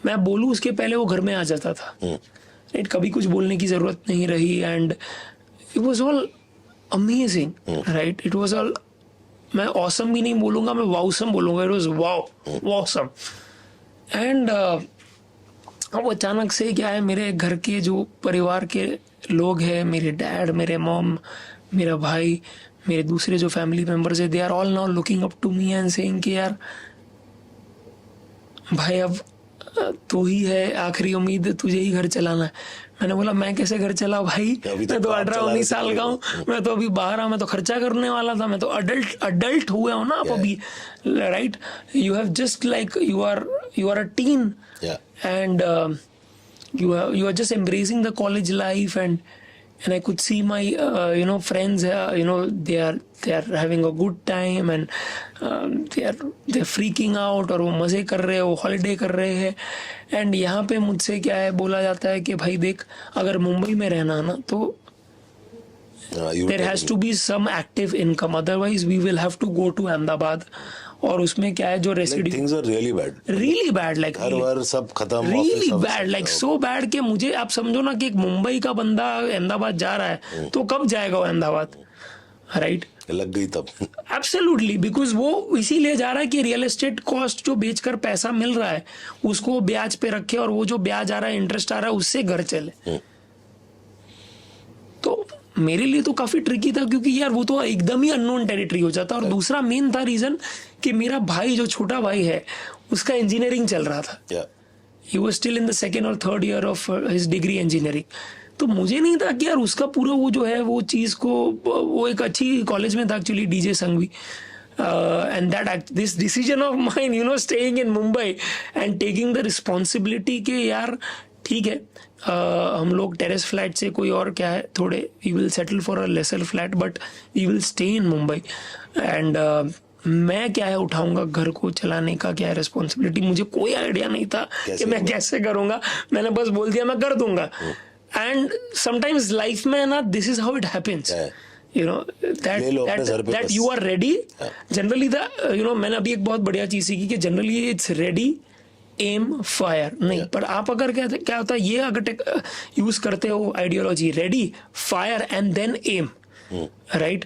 मैं बोलूँ उसके पहले वो घर में आ जाता था, राइट। कभी कुछ बोलने की ज़रूरत नहीं रही, and it was all amazing, right? It was all, मैं awesome भी नहीं बोलूँगा, मैं wowsome बोलूँगा, it was wowsome, and अब अचानक से क्या है, मेरे घर के जो परिवार के लोग हैं, मेरे डैड, मेरे मॉम, मेरा भाई, मेरे दूसरे जो फैमिली मेम्बर्स है, they are all now looking up to me and saying कि यार भाई अब तू ही है आखिरी उम्मीद, तुझे ही घर चलाना है। मैंने बोला मैं कैसे घर चला भाई, मैं तो 18-19 साल का हूँ, मैं तो अभी बाहर हूँ, मैं तो खर्चा करने वाला था, मैं तो अडल्ट हुए हो ना आप अभी, right. You have just like you are a teen, and you are just embracing the college life, and I could see my friends, they are having a good time, and they're freaking out, और वो मजे कर रहे हैं, वो holiday कर रहे हैं, एंड यहाँ पे मुझसे क्या है बोला जाता है कि भाई देख, अगर मुंबई में रहना ना तो there has to be some active income, otherwise we will have to go to Ahmedabad, और उसमें क्या है जो residue, things are really bad, like हर बार सब खत्म, really bad, like so bad कि मुझे आप समझो ना कि एक मुंबई का बंदा अहमदाबाद जा रहा है तो कब जाएगा वो अहमदाबाद, राइट। लग गई तब, एब्सोल्युटली, बिकॉज वो इसीलिए जा रहा है कि रियल एस्टेट कॉस्ट जो बेचकर पैसा मिल रहा है उसको ब्याज पे रखे, और वो जो ब्याज आ रहा है, इंटरेस्ट आ रहा है, उससे घर चले। तो मेरे लिए तो काफी ट्रिकी था, क्योंकि यार वो तो एकदम ही अननोन टेरिटरी हो जाता। और दूसरा मेन था रीजन कि मेरा भाई, जो छोटा भाई है, उसका इंजीनियरिंग चल रहा था, he was still in the 2nd और 3rd year of his degree engineering. तो मुझे नहीं था कि यार उसका पूरा वो जो है वो चीज को, वो एक अच्छी कॉलेज में था actually, DJ Sanghvi, and that this decision of mine, staying in Mumbai and taking the responsibility कि यार ठीक है, हम लोग टेरेस फ्लैट से कोई और क्या है, थोड़े we will settle for a lesser flat, but we will stay in Mumbai, and मैं क्या है उठाऊंगा घर को चलाने का, क्या है रिस्पॉन्सिबिलिटी। मुझे कोई आइडिया नहीं था कि मैं कैसे करूंगा, मैंने बस बोल दिया मैं कर दूंगा। एंड समटाइम्स लाइफ में ना, this is how it happens, that you are ready. Generally मैंने अभी एक बहुत बढ़िया चीज सीखी कि generally it's ready aim fire नहीं, पर आप अगर क्या होता है, ये अगर यूज करते हो ideology, ready fire and then aim, right,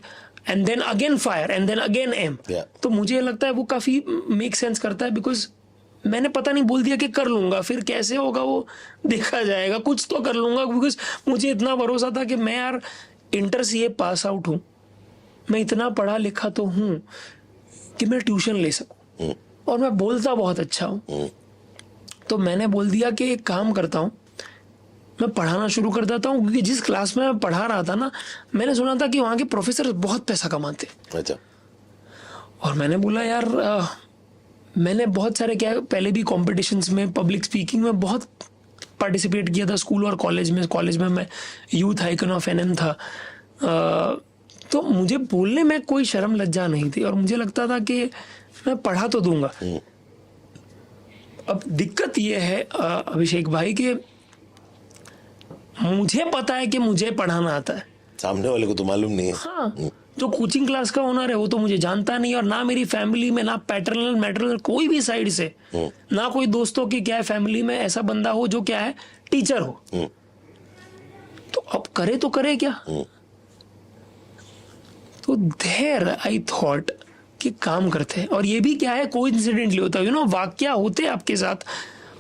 and then again fire and then again aim, तो मुझे लगता है वो काफी मेक सेंस करता है। बिकॉज मैंने पता नहीं बोल दिया कि कर लूंगा, फिर कैसे होगा वो देखा जाएगा, कुछ तो कर लूंगा, बिकॉज मुझे इतना भरोसा था कि मैं यार इंटर CA पास आउट हूँ, मैं इतना पढ़ा लिखा तो हूँ कि मैं ट्यूशन ले सकूं, और मैं बोलता बहुत अच्छा हूँ। तो मैंने बोल दिया कि एक काम करता हूँ, मैं पढ़ाना शुरू कर देता हूँ, क्योंकि जिस क्लास में मैं पढ़ा रहा था ना, मैंने सुना था कि वहाँ के प्रोफेसर बहुत पैसा कमाते। अच्छा। और मैंने बोला यार मैंने बहुत सारे क्या पहले भी कॉम्पिटिशन्स में, पब्लिक स्पीकिंग में बहुत पार्टिसिपेट किया था स्कूल और कॉलेज में मैं यूथ आइकन ऑफ NM था, तो मुझे बोलने में कोई शर्म लज्जा नहीं थी, और मुझे लगता था कि मैं पढ़ा तो दूंगा। अब दिक्कत ये है अभिषेक भाई कि मुझे पता है कि मुझे पढ़ाना आता है, सामने वाले को तो मालूम नहीं है। हाँ, जो कोचिंग क्लास का ओनर है वो तो मुझे जानता नहीं, और ना मेरी फैमिली में, ना पैटर्नल मैटरनल कोई भी साइड से, ना कोई दोस्तों की क्या है फैमिली में ऐसा बंदा हो जो क्या है टीचर हो। तो अब करे तो करे क्या? तो देयर आई थॉट कि काम करते हैं। और ये भी क्या है कोइंसिडेंटली होता है, वाक्य होते हैं आपके साथ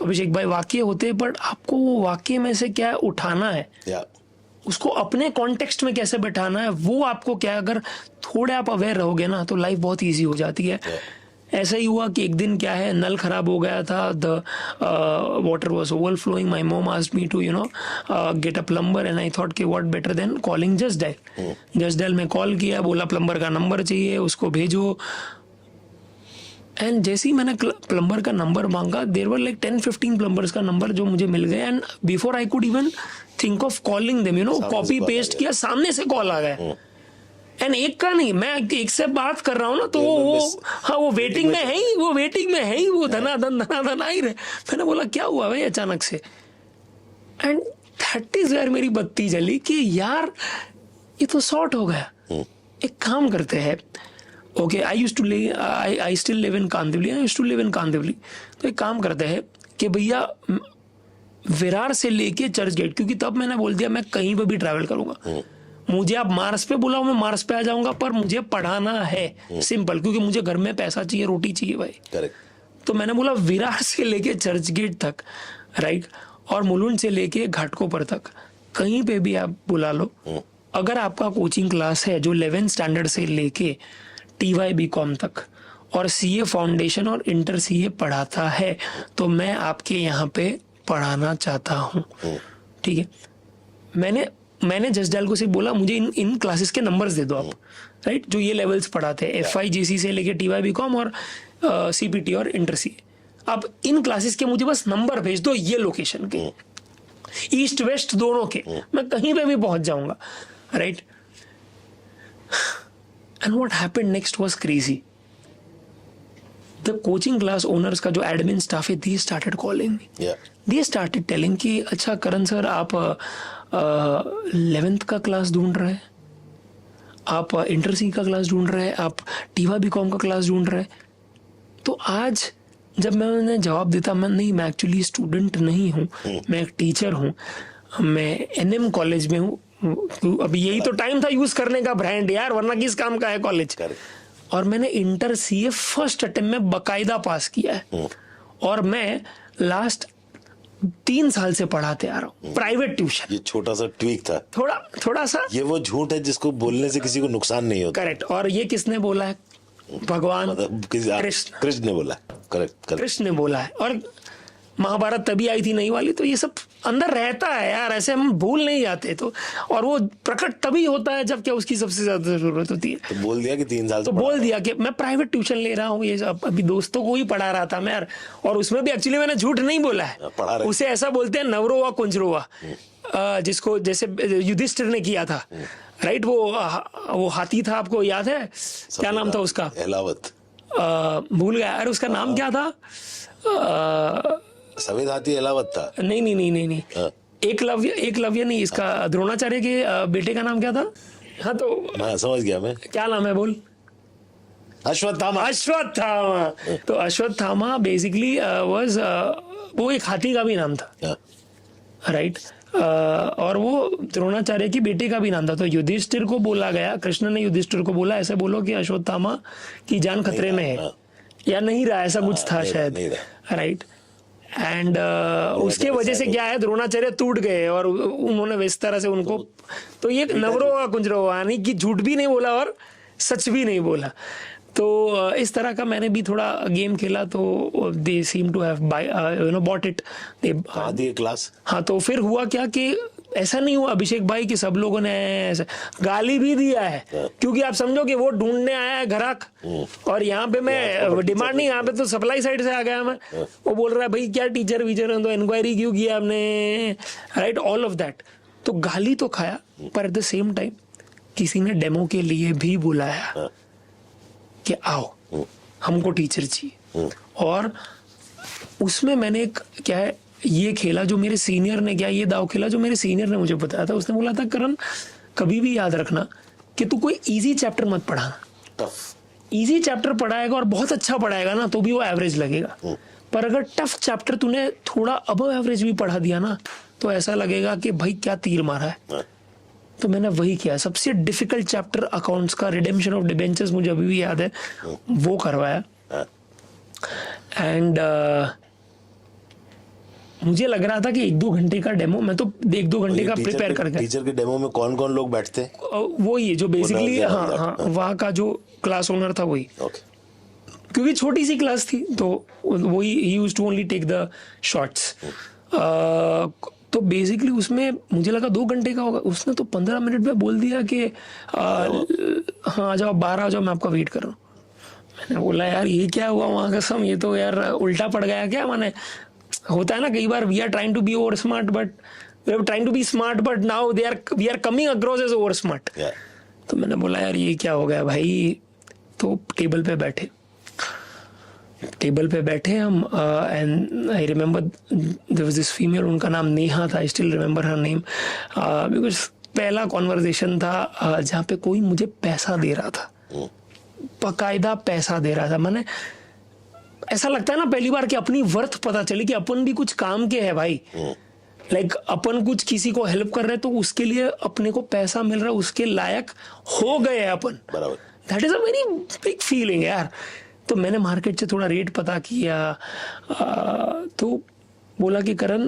अभिषेक भाई, वाक्य होते हैं, बट आपको वो वाक्य में से क्या है उठाना है, उसको अपने कॉन्टेक्स्ट में कैसे बैठाना है, वो आपको क्या है, अगर थोड़े आप अवेयर रहोगे ना तो लाइफ बहुत इजी हो जाती है। ऐसा ही हुआ कि एक दिन क्या है, नल खराब हो गया था, the water was overflowing, my mom asked me to get a plumber, and I thought कि what better than calling Just Dial. Just Dial में कॉल किया, बोला प्लम्बर का नंबर चाहिए, उसको भेजो। एंड जैसे ही मैंने प्लम्बर का नंबर मांगा, देयर वर लाइक 10-15 प्लम्बर्स का नंबर जो मुझे मिल गए, and before I could even think of calling them, copy paste किया, सामने से कॉल आ गया। एंड एक का नहीं, मैं एक से बात कर रहा हूँ ना, तो वो वेटिंग में है ही, वो धनाधन आ ही रहे। मैंने बोला क्या हुआ भाई अचानक से? एंड दैट इज वेयर मेरी बत्ती जली कि यार ये तो सॉर्ट हो गया। एक काम करते हैं, okay, I still live in Kandivali, तो एक काम करते हैं कि भैया विरार से लेके चर्च गेट, क्योंकि तब मैंने बोल दिया मैं कहीं पर भी ट्रैवल करूंगा, मुझे आप मार्स पे बुलाओ मैं मार्स पे आ जाऊंगा, पर मुझे पढ़ाना है सिंपल, क्योंकि मुझे घर में पैसा चाहिए, रोटी चाहिए भाई। करेक्ट। तो मैंने बोला विरार से लेके चर्च गेट तक, राइट, और मुलुंड से लेके घाटकोपर तक, कहीं पे भी आप बुला लो, अगर आपका कोचिंग क्लास है जो 11th स्टैंडर्ड से लेके TY BCom तक और CA फाउंडेशन और इंटर CA पढ़ाता है, तो मैं आपके यहाँ पे पढ़ाना चाहता हूँ। ठीक है, मैंने जस्ट डायल को सिर्फ बोला मुझे इन क्लासेस के नंबर्स दे दो आप, राइट, जो ये लेवल्स पढ़ाते हैं, FIGC से लेके TY BCom और CPT और इंटर CA। अब इन क्लासेस के मुझे बस नंबर भेज दो, ये लोकेशन के, ईस्ट वेस्ट दोनों के, मैं कहीं पे भी पहुंच जाऊंगा, right. And what happened next was crazy. The coaching class owners का जो एडमिन स्टाफ है, they started calling me, they started telling कि अच्छा करण सर आप 11th का क्लास ढूंढ रहे हैं, आप इंटर सी का क्लास ढूंढ रहे हैं, आप TY BCom का क्लास ढूंढ रहे हैं। तो आज जब मैं उन्हें जवाब देता, मैं एक्चुअली स्टूडेंट नहीं हूँ, मैं एक टीचर हूँ, मैं NM कॉलेज में हूँ। अभी यही तो टाइम था यूज करने का ब्रांड यार, वरना किस काम का है कॉलेज। और मैंने इंटर CA फर्स्ट अटेम्प्ट में बकायदा पास किया है, और मैं लास्ट 3 साल से पढ़ाते आ रहा हूँ प्राइवेट ट्यूशन। ये छोटा सा ट्वीक था, थोड़ा सा, ये वो झूठ है जिसको बोलने से किसी को नुकसान नहीं होता। करेक्ट। और ये किसने बोला है? भगवान कृष्ण ने बोला। करेक्ट, कृष्ण ने बोला है। और महाभारत तभी आई थी नई वाली, तो ये सब अंदर रहता है यार, ऐसे हम भूल नहीं जाते। तो और वो प्रकट तभी होता है जब क्या उसकी सबसे ज्यादा जरूरत होती है। तो बोल दिया कि 3 साल तो बोल दिया कि मैं प्राइवेट ट्यूशन ले रहा हूँ, ये अभी दोस्तों को ही पढ़ा रहा था मैं यार। और उसमें भी एक्चुअली मैंने झूठ नहीं बोला है, उसे ऐसा बोलते हैं नवरोवा कुंजरोवा, जिसको जैसे युधिष्ठिर ने किया था, राइट। वो हाथी था, आपको याद है क्या नाम था उसका? एलावत। भूल गया यार उसका नाम क्या था। सफेद हाथी एलावत था। नहीं। एकलव्य नहीं, इसका द्रोणाचार्य के बेटे का नाम क्या था? हाँ तो मैं समझ गया, मैं क्या नाम है बोल? अश्वत्थामा। तो अश्वत्थामा बेसिकली वाज वो एक हाथी का भी नाम था, राइट। और वो द्रोणाचार्य की बेटे का भी नाम था। तो युधिष्ठिर को बोला गया, कृष्ण ने युधिष्ठिर को बोला ऐसे बोलो कि अश्वत्थामा की जान खतरे में है, या नहीं रहा, ऐसा कुछ था शायद, राइट। एंड उसके वजह से क्या है, द्रोणाचार्य टूट गए और उन्होंने इस तरह से उनको, तो ये नवरो कुंजरो, यानी कि झूठ भी नहीं बोला और सच भी नहीं बोला। तो इस तरह का मैंने भी थोड़ा गेम खेला, तो they seem to have bought it, they class. हाँ, तो फिर हुआ क्या कि ऐसा नहीं हुआ अभिषेक भाई कि सब लोगों ने ऐसा गाली भी दिया है, क्योंकि आप समझो कि वो ढूंढने आया है ग्राहक, और यहाँ पे मैं डिमांड नहीं, यहाँ पे तो सप्लाई साइड से आ गया मैं। वो बोल रहा है भाई क्या टीचर वीचर है, तो इंक्वायरी क्यों किया आपने, राइट, ऑल ऑफ दैट। तो गाली तो खाया, पर एट द सेम टाइम किसी ने डेमो के लिए भी बुलाया कि आओ, हमको टीचर चाहिए। और उसमें मैंने एक क्या है ये खेला जो मेरे सीनियर ने, क्या ये दाव खेला जो मेरे सीनियर ने मुझे बताया था। उसने बोला था करण कभी भी याद रखना कि तू कोई इजी चैप्टर मत पढ़ाना। इजी चैप्टर पढ़ाएगा और बहुत अच्छा पढ़ाएगा ना तो भी वो एवरेज लगेगा, पर अगर टफ चैप्टर तूने थोड़ा अबव एवरेज भी पढ़ा दिया ना तो ऐसा लगेगा कि भाई क्या तीर मारा है। तो मैंने वही किया। सबसे डिफिकल्ट चैप्टर अकाउंट्स का रिडेम्पशन ऑफ डिबेंचर्स मुझे अभी भी याद है, वो करवाया। एंड मुझे लग रहा था कि 1-2 घंटे का डेमो, मैं तो 1-2 घंटे का प्रिपेयर करके। टीचर के डेमो में कौन कौन लोग बैठते हैं? वो ही जो बेसिकली हाँ वहाँ का जो क्लास ओनर था वही, क्योंकि छोटी सी क्लास थी तो वही ही used to only take the shots. तो बेसिकली उसमें मुझे लगा 2 घंटे का होगा, उसने तो 15 मिनट में बोल दिया कि हाँ आ जाओ, बाहर आ जाओ, मैं आपका वेट कर रहा हूँ। मैंने बोला यार ये क्या हुआ वहाँ कसम, ये तो यार उल्टा पड़ गया क्या। मैंने होता है ना कई बार, we are trying to be over smart but we are trying to be smart but now we are coming across as over smart. तो मैंने बोला यार ये क्या हो गया भाई। तो टेबल पे बैठे हम and I remember there was this female, उनका नाम नेहा था, I still remember her name because पहला कॉन्वर्सेशन था जहाँ पे कोई मुझे पैसा दे रहा था, बाकायदा पैसा दे रहा था। मैंने ऐसा लगता है ना पहली बार कि अपनी वर्थ पता चली कि अपन भी कुछ काम के है भाई। लाइक अपन कुछ किसी को हेल्प कर रहे हैं तो उसके लिए अपने को पैसा मिल रहा है, उसके लायक हो गए अपन। That is a very big feeling यार। तो मैंने मार्केट से थोड़ा रेट पता किया तो बोला कि करण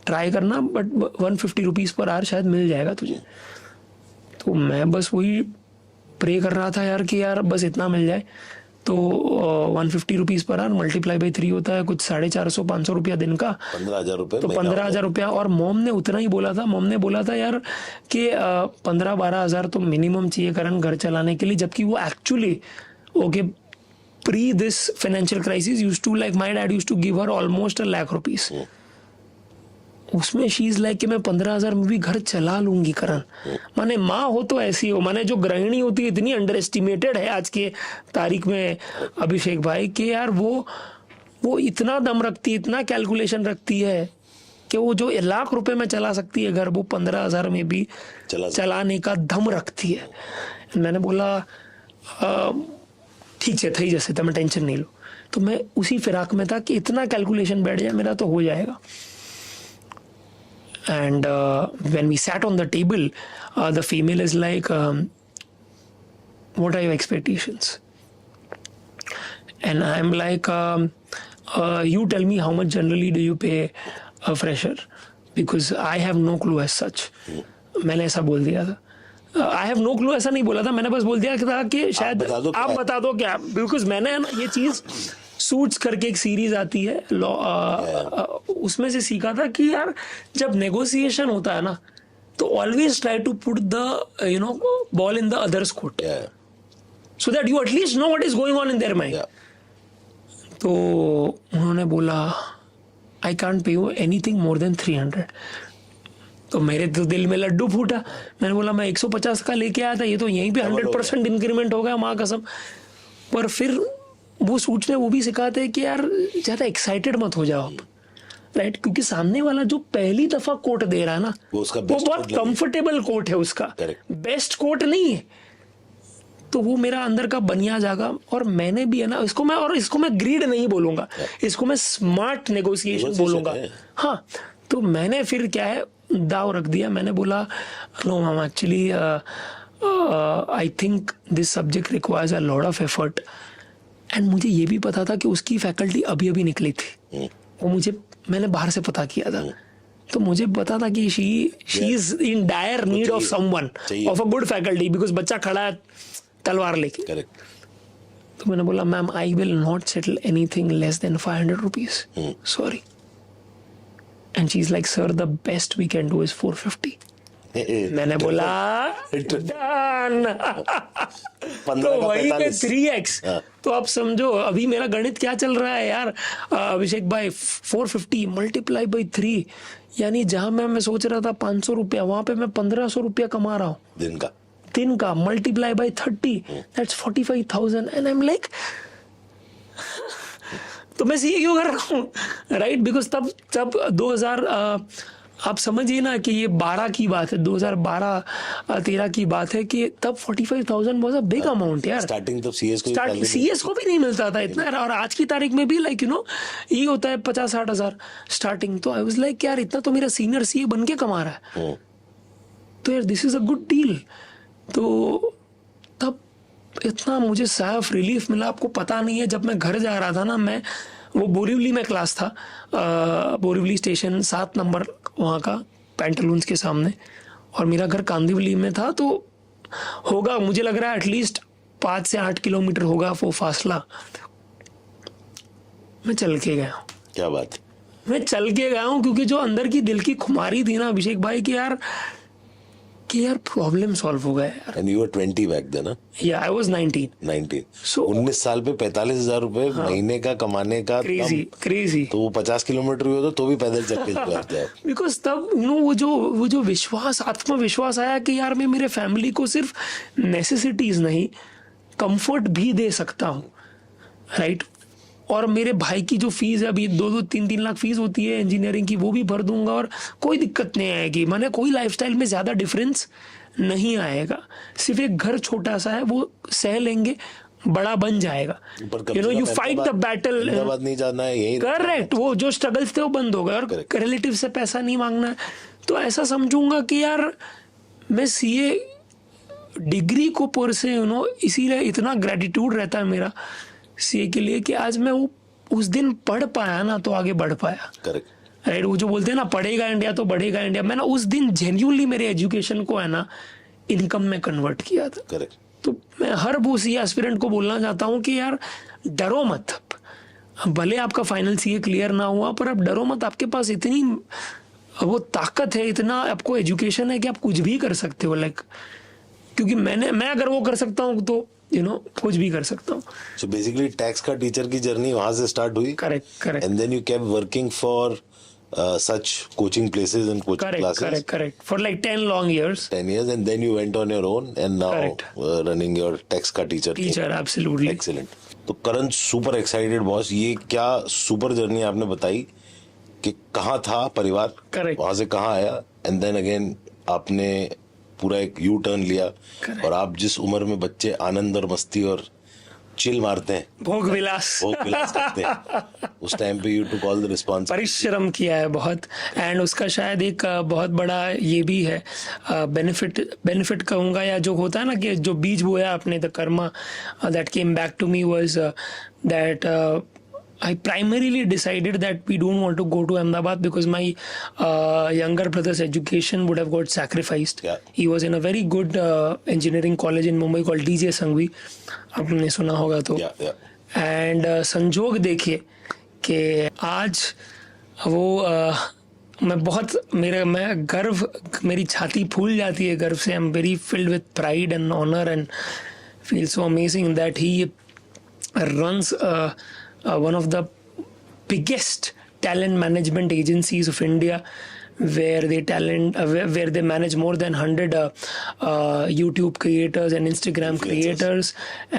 ट्राई करना बट 150 रुपीज़ पर आवर शायद मिल जाएगा तुझे। तो मैं बस वही प्रे कर रहा था यार कि यार बस इतना मिल जाए। तो 150 rupees per hour multiply by 3 होता है कुछ 450-500 रुपया दिन का, 15,000 रुपये। तो 15,000 रुपया। और मोम ने उतना ही बोला था, मोम ने बोला था यार कि 15-12 हज़ार तो मिनिमम चाहिए करण घर चलाने के लिए। जबकि वो actually okay pre this financial crisis used to like my dad used to give her almost 1 lakh rupees. उसमें शी इज लाइक कि मैं 15,000 में भी घर चला लूंगी करण। माने माँ हो तो ऐसी हो, माने जो गृहिणी होती है इतनी अंडर एस्टिमेटेड है आज के तारीख में अभिषेक भाई कि यार वो इतना दम रखती है, इतना कैलकुलेशन रखती है कि वो जो 1 लाख रुपए में चला सकती है घर, वो 15,000 में भी चलाने का दम रखती है। मैंने बोला ठीक है थी जैसे मैं टेंशन नहीं लो। तो मैं उसी फिराक में था कि इतना कैलकुलेशन बैठ जाए मेरा तो हो जाएगा। And when we sat on the table, the female is like, what are your expectations? And I'm like, you tell me how much generally do you pay a fresher? Because I have no clue as such. मैंने ऐसा बोल दिया था। I have no clue ऐसा नहीं बोला था, मैंने बस बोल दिया था कि शायद आप बता दो क्या। बिकॉज मैंने ना ये चीज़ सूट्स करके एक सीरीज आती है लॉ, उसमें से सीखा था कि यार जब नेगोशिएशन होता है ना तो always try to put the ball in the others court so that you at least know what is going on in their mind. तो उन्होंने बोला I can't pay you anything more than 300। तो मेरे तो दिल में लड्डू फूटा। मैंने बोला मैं 150 का लेके आया था, ये तो यहीं पे 100% इंक्रीमेंट हो गया माँ कसम। पर फिर वो सूट ने वो भी सिखाते हैं कि यार ज़्यादा एक्साइटेड मत हो जाओ आप, राइट। क्योंकि सामने वाला जो पहली दफ़ा कोट दे रहा है ना वो बहुत कंफर्टेबल कोट है, उसका बेस्ट कोट नहीं है। तो वो मेरा अंदर का बनिया जागा। और मैंने भी है ना इसको मैं ग्रीड नहीं बोलूँगा, इसको मैं स्मार्ट नेगोशिएशन बोलूँगा। हाँ, तो मैंने फिर क्या है दाव रख दिया। मैंने बोला no ma'am actually I think this subject requires a lot of effort. And मुझे ये भी पता था कि उसकी फैकल्टी अभी निकली थी, वो मैंने बाहर से पता किया था। तो मुझे पता था कि she is in dire need of someone of a good faculty, because बच्चा खड़ा है तलवार लेके। तो मैंने बोला ma'am I will not settle anything less than 500 rupees, sorry. And she is like sir the best we can do is 450। मैंने बोला डन। तो वही पे 3x। तो आप समझो अभी मेरा गणित क्या चल रहा है यार अभिषेक भाई। 450 मल्टीप्लाई बाई 3 यानी जहां मैं सोच रहा था 500 रुपया, वहां पे मैं 1500 रुपया कमा रहा हूँ दिन का। Multiply by 30 that's 45,000। And I am like तो मैं सीए क्यों कर रहा हूँ, राइट? बिकॉज तब 2000 आप समझिए ना कि ये 12 की बात है, 2012-13 की बात है कि तब 45,000 वाज अ बिग अमाउंट यार। स्टार्टिंग तब सीएस को भी नहीं मिलता था इतना, और आज की तारीख में भी लाइक ये होता है 50-60 हजार स्टार्टिंग। तो आई वाज लाइक यार इतना तो मेरा सीनियर सीए बन के कमा रहा है, तो यार this is a good deal. तो तब इतना मुझे साफ रिलीफ मिला, आपको पता नहीं है। जब मैं घर जा रहा था ना, मैं वो बोरीवली में क्लास था, बोरीवली स्टेशन 7 नंबर वहाँ का, पैंटालून्स के सामने, और मेरा घर कांदिवली में था। तो होगा, मुझे लग रहा है एटलीस्ट 5 से 8 किलोमीटर होगा वो फासला। मैं चल के गया हूँ। क्या बात, मैं चल के गया हूँ क्योंकि जो अंदर की दिल की खुमारी थी ना अभिषेक भाई कि यार प्रॉब्लम सॉल्व हो गया यार। And you were 20 back then? Yeah I was 19। सो 19 साल पे 45,000 रुपए महीने का कमाने का, क्रेजी। तो वो 50 किलोमीटर भी होता तो भी पैदल चल के जाते हैं। बिकॉज तब वो जो विश्वास, आत्मविश्वास आया कि यार मैं मेरे फैमिली को सिर्फ नेसेसिटीज नहीं, कंफर्ट भी दे सकता हूँ, राइट? और मेरे भाई की जो फीस है अभी 2-3 लाख फीस होती है इंजीनियरिंग की, वो भी भर दूंगा और कोई दिक्कत नहीं आएगी। माने कोई लाइफस्टाइल में ज़्यादा डिफरेंस नहीं आएगा, सिर्फ एक घर छोटा सा है वो सह लेंगे, बड़ा बन जाएगा। यू फाइट द बैटल, नहीं जाना है, यही करेक्ट। वो जो स्ट्रगल्स थे वो बंद हो गए, और रिलेटिव से पैसा नहीं मांगना है। तो ऐसा समझूंगा कि यार मैं सीए डिग्री को पर से इसीलिए इतना ग्रेटिट्यूड रहता है मेरा सीए के लिए कि आज मैं वो उस दिन पढ़ पाया ना तो आगे बढ़ पाया। Correct, right? वो जो बोलते हैं ना, पढ़ेगा इंडिया तो बढ़ेगा इंडिया, मैंने उस दिन जेन्युइनली मेरे एजुकेशन को है ना इनकम में कन्वर्ट किया था। करेक्ट। तो मैं हर वो सीए एस्पिरेंट को बोलना चाहता हूँ कि यार डरो मत। भले आपका फाइनल सीए क्लियर ना हुआ, पर अब डरो मत, आपके पास इतनी वो ताकत है, इतना आपको एजुकेशन है कि आप कुछ भी कर सकते हो। लाइक क्योंकि मैं अगर वो कर सकता हूँ तो कुछ भी कर सकता हूँ। सो बेसिकली टैक्स का टीचर की जर्नी वहां से स्टार्ट हुई। Correct. And then you kept working for such coaching places and coaching classes. Correct. For like 10 long years. 10 years, and then you went on your own and now running your tax ka teacher. Absolutely. Excellent. तो करण super excited boss, ये क्या super journey आपने बताई कि कहाँ था परिवार, वहां से कहाँ आया, एंड देन अगेन आपने पूरा एक यू टर्न लिया। और आप जिस उम्र में बच्चे आनंद और मस्ती और चिल मारते हैं, भोग विलास करते हैं, उस टाइम पे you took all the responsibility, परिश्रम किया है बहुत। एंड उसका शायद एक बहुत बड़ा ये भी है बेनिफिट कहूँगा, या जो होता है ना कि जो बीज बोया आपने, the karma that came back to me was that I primarily decided that we don't want to go to Ahmedabad because my younger brother's education would have got sacrificed. Yeah. He was in a very good engineering college in Mumbai called DJ Sanghvi. आपने सुना होगा तो. And संजोग देखिए कि आज वो मैं गर्व, मेरी छाती फूल जाती है गर्व से. I'm very filled with pride and honor and feel so amazing that he runs one of the biggest talent management agencies of India, where they manage more than 100 YouTube creators and Instagram creators,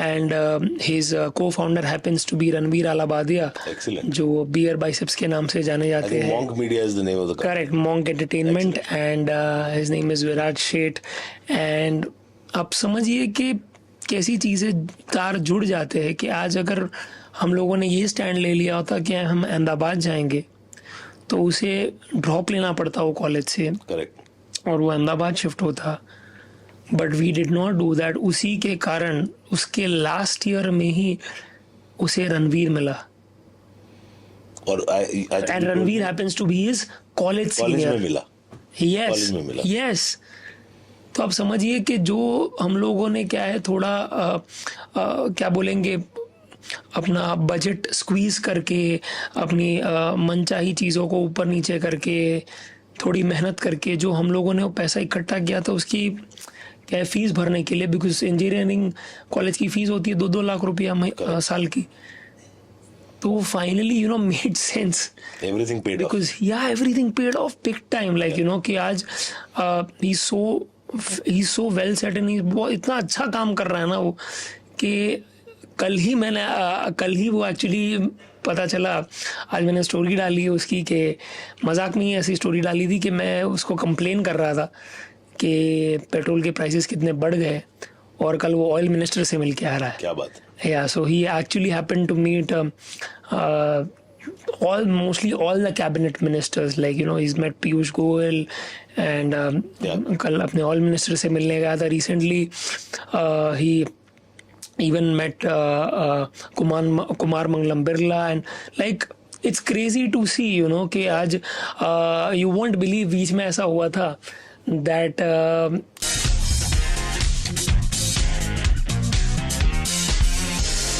and his co-founder happens to be Ranveer Alabadia. Excellent. जो Beer Biceps के नाम से जाने जाते हैं. Monk Media is the name of the company. Correct, Monk Entertainment. Excellent. And his name is Virat Sheth. And आप समझिए कि कैसी चीज़ें तार जुड़ जाते हैं कि आज अगर हम लोगों ने ये स्टैंड ले लिया होता कि हम अहमदाबाद जाएंगे तो उसे ड्रॉप लेना पड़ता वो कॉलेज से. करेक्ट. और वो अहमदाबाद शिफ्ट होता, but we did not do that. उसी के कारण उसके लास्ट ईयर में ही उसे रणवीर मिला. और and Ranveer happens to be his college senior. मिला. यस. तो आप समझिए कि जो हम लोगों ने क्या है थोड़ा क्या बोलेंगे, अपना बजट स्क्वीज करके, अपनी मनचाही चीज़ों को ऊपर नीचे करके, थोड़ी मेहनत करके जो हम लोगों ने वो पैसा इकट्ठा किया था उसकी क्या है फीस भरने के लिए, बिकॉज इंजीनियरिंग कॉलेज की फ़ीस होती है 2-2 लाख रुपया साल की. तो finally made sense. Everything paid of. Because everything paid of big time. Like कि आज ही सो वेल सेट एंड बहुत इतना अच्छा काम कर रहा है ना वो, कि कल ही वो एक्चुअली पता चला, आज मैंने स्टोरी डाली है उसकी कि मजाक में ही ऐसी स्टोरी डाली थी कि मैं उसको कंप्लेन कर रहा था कि पेट्रोल के प्राइसेस कितने बढ़ गए, और कल वो ऑयल मिनिस्टर से मिल के आ रहा है. क्या बात. Yeah, so he actually happened to meet mostly all the cabinet ministers. Like, he's met Piyush Goyal and कल अपने ऑयल मिनिस्टर से मिलने गया था. Recently, he even met Kumar Mangalam Birla, and like it's crazy to see, कि आज you won't believe बीच में ऐसा हुआ था that